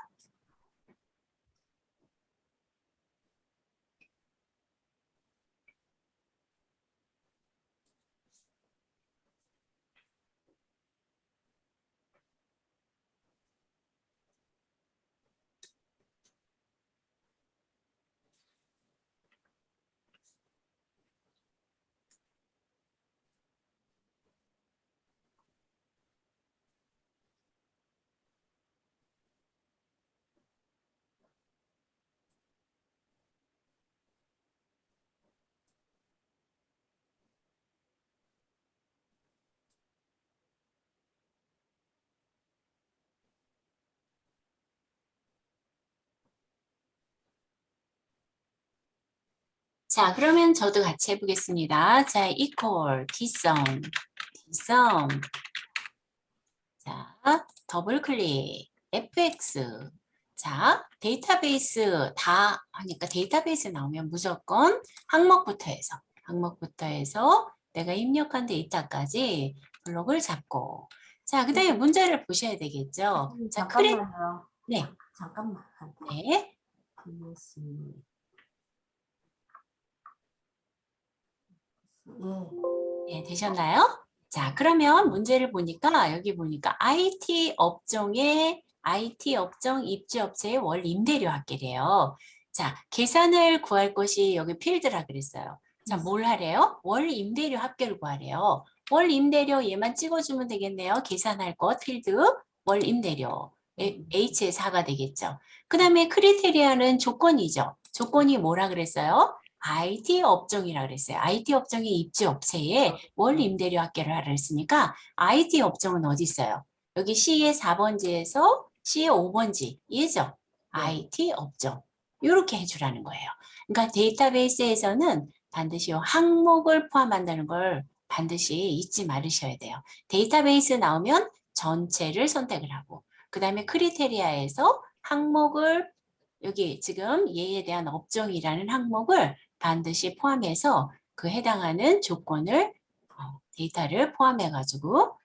자, 그러면 저도 같이 해보겠습니다. 자, equal, 뒷섬. 자, 더블 클릭, fx. 자, 데이터베이스 다 하니까 데이터베이스 나오면 무조건 항목부터 해서 내가 입력한 데이터까지 블록을 잡고. 자, 그 다음에 문제를 보셔야 되겠죠. 자, 잠깐만요. 네, 잠깐만. 네. 예. 네, 되셨나요? 자, 그러면 문제를 보니까 여기 보니까 IT 업종 입주업체의 월 임대료 합계래요. 자, 계산을 구할 것이 여기 필드라 그랬어요. 자, 뭘 하래요? 월 임대료 합계를 구하래요. 월 임대료 얘만 찍어주면 되겠네요. 계산할 것 필드 월 임대료 H의 4가 되겠죠. 그 다음에 크리테리아는 조건이죠. 조건이 뭐라 그랬어요? IT 업종이라 그랬어요. IT 업종의 입주업체에 월 임대료 합계를 하라 했으니까 IT 업종은 어디 있어요? 여기 C의 4번지에서 C의 5번지 얘죠? IT 업종. 이렇게 해주라는 거예요. 그러니까 데이터베이스에서는 반드시 이 항목을 포함한다는 걸 반드시 잊지 말으셔야 돼요. 데이터베이스 나오면 전체를 선택을 하고 그 다음에 크리테리아에서 항목을 여기 지금 얘에 대한 업종이라는 항목을 반드시 포함해서 그 해당하는 조건을 데이터를 포함해 가지고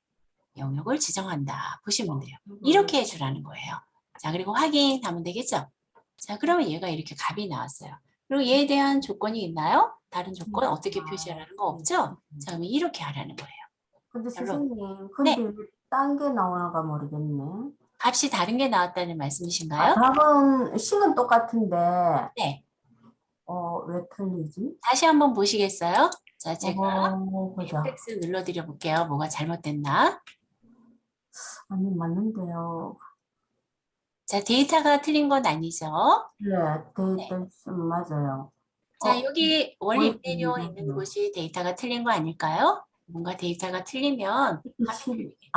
영역을 지정한다 보시면 돼요. 이렇게 해주라는 거예요. 자, 그리고 확인하면 되겠죠? 자, 그러면 얘가 이렇게 값이 나왔어요. 그리고 얘에 대한 조건이 있나요? 다른 조건 어떻게 표시하라는 거 없죠? 자, 그러면 이렇게 하라는 거예요. 근데 별로. 선생님, 근데 네. 왜 딴 게 나오나가 모르겠네. 값이 다른 게 나왔다는 말씀이신가요? 답은 식은 똑같은데, 네. 왜 틀리지? 다시 한번 보시겠어요? 자, 제가 보자. F 눌러드려 볼게요. 뭐가 잘못됐나? 아니, 맞는데요. 자, 데이터가 틀린 건 아니죠? 네, 데이터 맞아요. 자, 여기 월 월 임대료 임대료. 있는 곳이 데이터가 틀린 거 아닐까요? 뭔가 데이터가 틀리면 값이 틀리겠죠.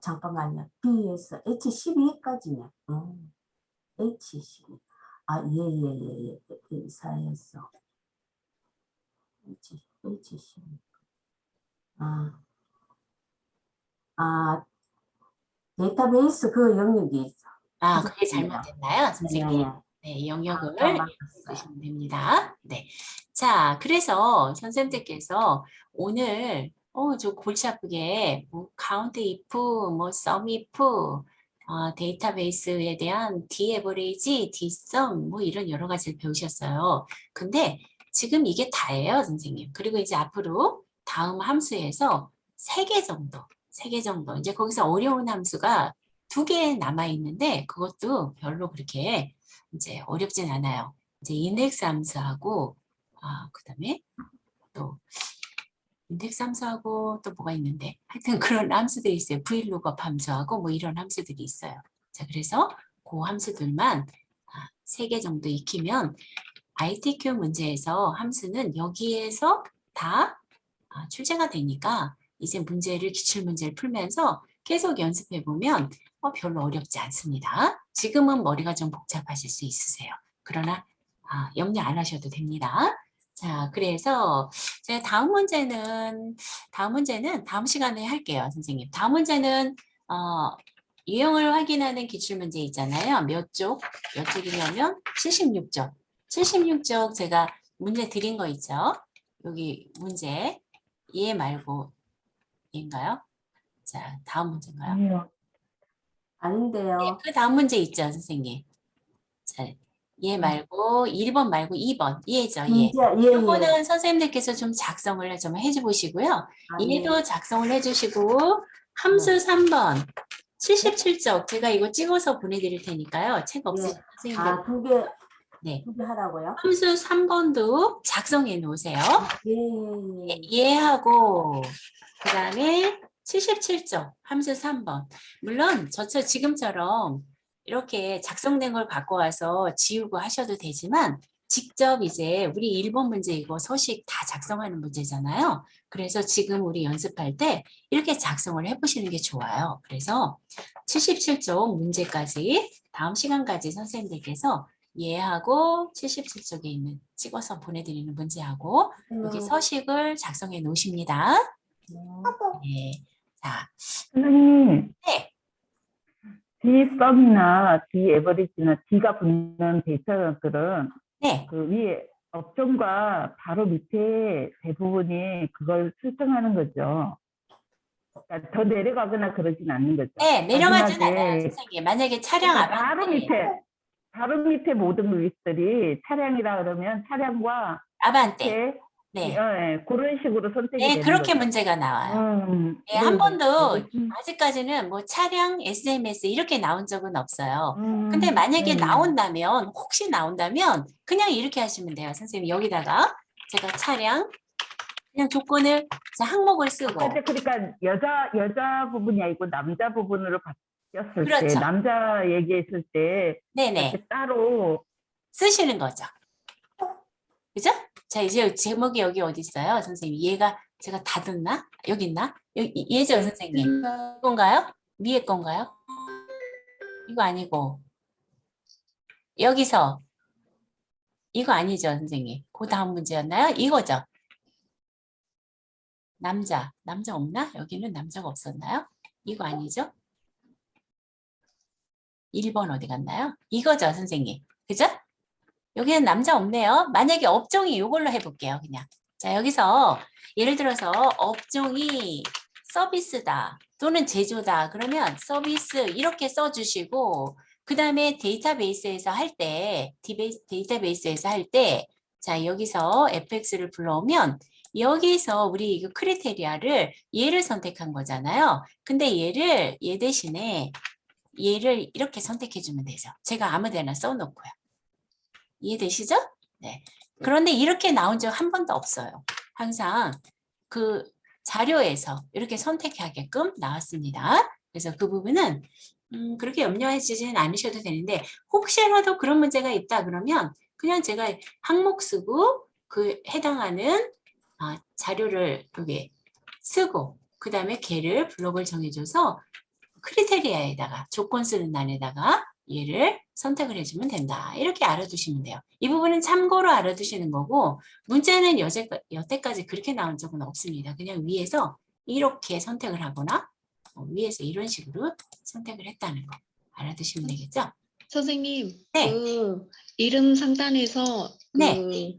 잠깐만요. B에서 H12까지네. H12. 예. 이사에서. H12. 데이터베이스 그 영역이 있어. 아, 그게 잘못됐나요, 선생님? 네. 네, 이 영역을 맞았어요. 보시면 됩니다. 네. 자, 그래서 선생님께서 오늘 좀 골치 아프게 뭐 count if, 뭐 sum if, 데이터베이스에 대한 D-average, D-sum 뭐 이런 여러 가지를 배우셨어요. 근데 지금 이게 다예요, 선생님. 그리고 이제 앞으로 다음 함수에서 3개 정도. 이제 거기서 어려운 함수가 2개 남아 있는데 그것도 별로 그렇게 이제 어렵진 않아요. 이제 인덱스 함수하고 그다음에 또 인덱스 함수하고 또 뭐가 있는데 하여튼 그런 함수들이 있어요. VLOOKUP 함수하고 뭐 이런 함수들이 있어요. 자, 그래서 그 함수들만 3개 정도 익히면 ITQ 문제에서 함수는 여기에서 다 출제가 되니까 이제 기출 문제를 풀면서 계속 연습해 보면 별로 어렵지 않습니다. 지금은 머리가 좀 복잡하실 수 있으세요. 그러나 염려 안 하셔도 됩니다. 자, 그래서 제가 다음 문제는 다음 시간에 할게요, 선생님. 다음 문제는 유형을 확인하는 기출문제 있잖아요. 몇 쪽이냐면 76쪽. 76쪽 제가 문제 드린 거 있죠. 여기 문제 얘 말고 얘인가요? 자, 다음 문제인가요? 아니요. 아닌데요. 네, 그 다음 문제 있죠, 선생님. 자, 얘 말고 1번 말고 2번. 얘죠, 얘. 문제, 예, 예. 요거는 선생님들께서 좀 작성을 좀 해보시고요. 아, 예. 얘도 작성을 해주시고 함수 3번 77쪽 제가 이거 찍어서 보내드릴 테니까요. 책 없으신 선생님들 아, 네. 두 개 하라고요? 함수 3번도 작성해 놓으세요. 예. 얘하고 그 다음에 77쪽 함수 3번. 물론 저처럼 지금처럼 이렇게 작성된 걸 갖고 와서 지우고 하셔도 되지만 직접 이제 우리 1번 문제 이거 서식 다 작성하는 문제잖아요. 그래서 지금 우리 연습할 때 이렇게 작성을 해보시는 게 좋아요. 그래서 77쪽 문제까지 다음 시간까지 선생님들께서 얘하고 77쪽에 있는 찍어서 보내드리는 문제하고 여기 서식을 작성해 놓으십니다. 네. 자, 선생님, 네. D썸이나 D에버리지나 D가 붙는 데이터들은 네. 그 위에 업종과 바로 밑에 대부분이 그걸 설정하는 거죠. 그러니까 더 내려가거나 그러진 않는 거죠. 네, 내려가진 마지막에 않아요, 선생님. 만약에 차량 그러니까 아반떼, 바로 밑에 모든 것들이 차량이라 그러면 차량과 아반떼. 밑에 네. 그런 식으로 선택이 네, 되는 그렇게 거죠. 문제가 나와요. 네, 네, 한 네. 번도 음, 아직까지는 뭐 차량 SMS 이렇게 나온 적은 없어요. 근데 만약에 네. 나온다면, 혹시 나온다면 그냥 이렇게 하시면 돼요. 선생님, 여기다가 제가 차량, 그냥 조건을, 항목을 쓰고. 그러니까 여자 부분이 아니고 남자 부분으로 바뀌었을 때, 그렇죠. 남자 얘기했을 때 네네. 이렇게 따로 쓰시는 거죠. 그죠? 자, 이제 제목이 여기 어디 있어요? 선생님, 얘가 제가 닫았나? 여기 있나? 여기, 얘죠, 선생님. 이건가요? 위에 건가요? 이거 아니고. 여기서. 이거 아니죠, 선생님. 그 다음 문제였나요? 이거죠. 남자 없나? 여기는 남자가 없었나요? 이거 아니죠? 1번 어디 갔나요? 이거죠, 선생님. 그죠? 여기는 남자 없네요. 만약에 업종이 이걸로 해볼게요, 그냥. 자, 여기서 예를 들어서 업종이 서비스다 또는 제조다. 그러면 서비스 이렇게 써주시고 그 다음에 데이터베이스에서 할 때, 데이터베이스에서 할 때, 자, 여기서 fx를 불러오면 여기서 우리 이거 크리테리아를 얘를 선택한 거잖아요. 근데 얘 대신에 얘를 이렇게 선택해 주면 되죠. 제가 아무 데나 써놓고요. 이해되시죠? 네. 그런데 이렇게 나온 적 한 번도 없어요. 항상 그 자료에서 이렇게 선택하게끔 나왔습니다. 그래서 그 부분은 그렇게 염려하시지는 않으셔도 되는데 혹시라도 그런 문제가 있다 그러면 그냥 제가 항목 쓰고 그 해당하는 자료를 여기 쓰고 그 다음에 걔를 블록을 정해줘서 크리테리아에다가 조건 쓰는欄에다가 얘를 선택을 해주면 된다. 이렇게 알아두시면 돼요. 이 부분은 참고로 알아두시는 거고 문제는 여태까지 그렇게 나온 적은 없습니다. 그냥 위에서 이렇게 선택을 하거나 위에서 이런 식으로 선택을 했다는 거 알아두시면 되겠죠? 선생님, 네. 그 이름 상단에서 그 네.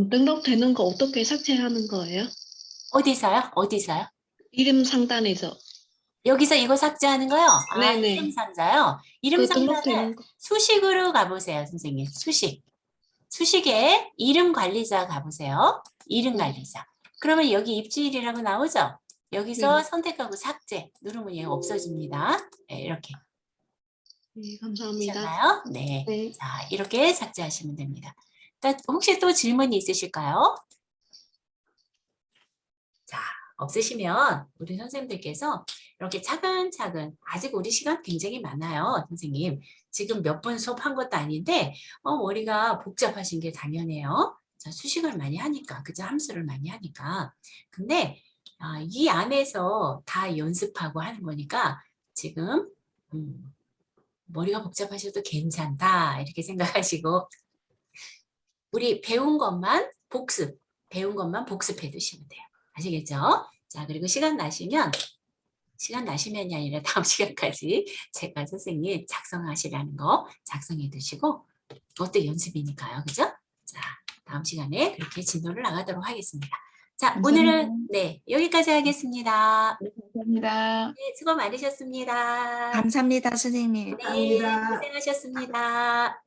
등록되는 거 어떻게 삭제하는 거예요? 어디서요? 어디서요? 이름 상단에서. 여기서 이거 삭제하는 거요? 네네. 이름 상자요? 이름 그 상자는 등록되는 거. 수식으로 가보세요, 선생님. 수식에 이름 관리자 가보세요. 이름 관리자. 그러면 여기 입주일이라고 나오죠? 여기서 네. 선택하고 삭제 누르면 얘가 없어집니다. 네, 이렇게. 네, 감사합니다. 되셨나요? 네. 네. 자, 이렇게 삭제하시면 됩니다. 혹시 또 질문이 있으실까요? 자, 없으시면 우리 선생님들께서 이렇게 차근차근 아직 우리 시간 굉장히 많아요. 선생님. 지금 몇 분 수업한 것도 아닌데 머리가 복잡하신 게 당연해요. 자, 수식을 많이 하니까 그죠? 함수를 많이 하니까. 근데 이 안에서 다 연습하고 하는 거니까 지금 머리가 복잡하셔도 괜찮다 이렇게 생각하시고 우리 배운 것만 복습해 두시면 돼요. 아시겠죠? 자, 그리고 시간 나시면 시간 나시면이 아니라 다음 시간까지 제가 선생님 작성하시라는 거 작성해 두시고 그것도 연습이니까요. 그죠? 자, 다음 시간에 그렇게 진도를 나가도록 하겠습니다. 자, 감사합니다. 오늘은 네, 여기까지 하겠습니다. 네, 감사합니다. 네, 수고 많으셨습니다. 감사합니다, 선생님. 네, 감사합니다. 고생하셨습니다.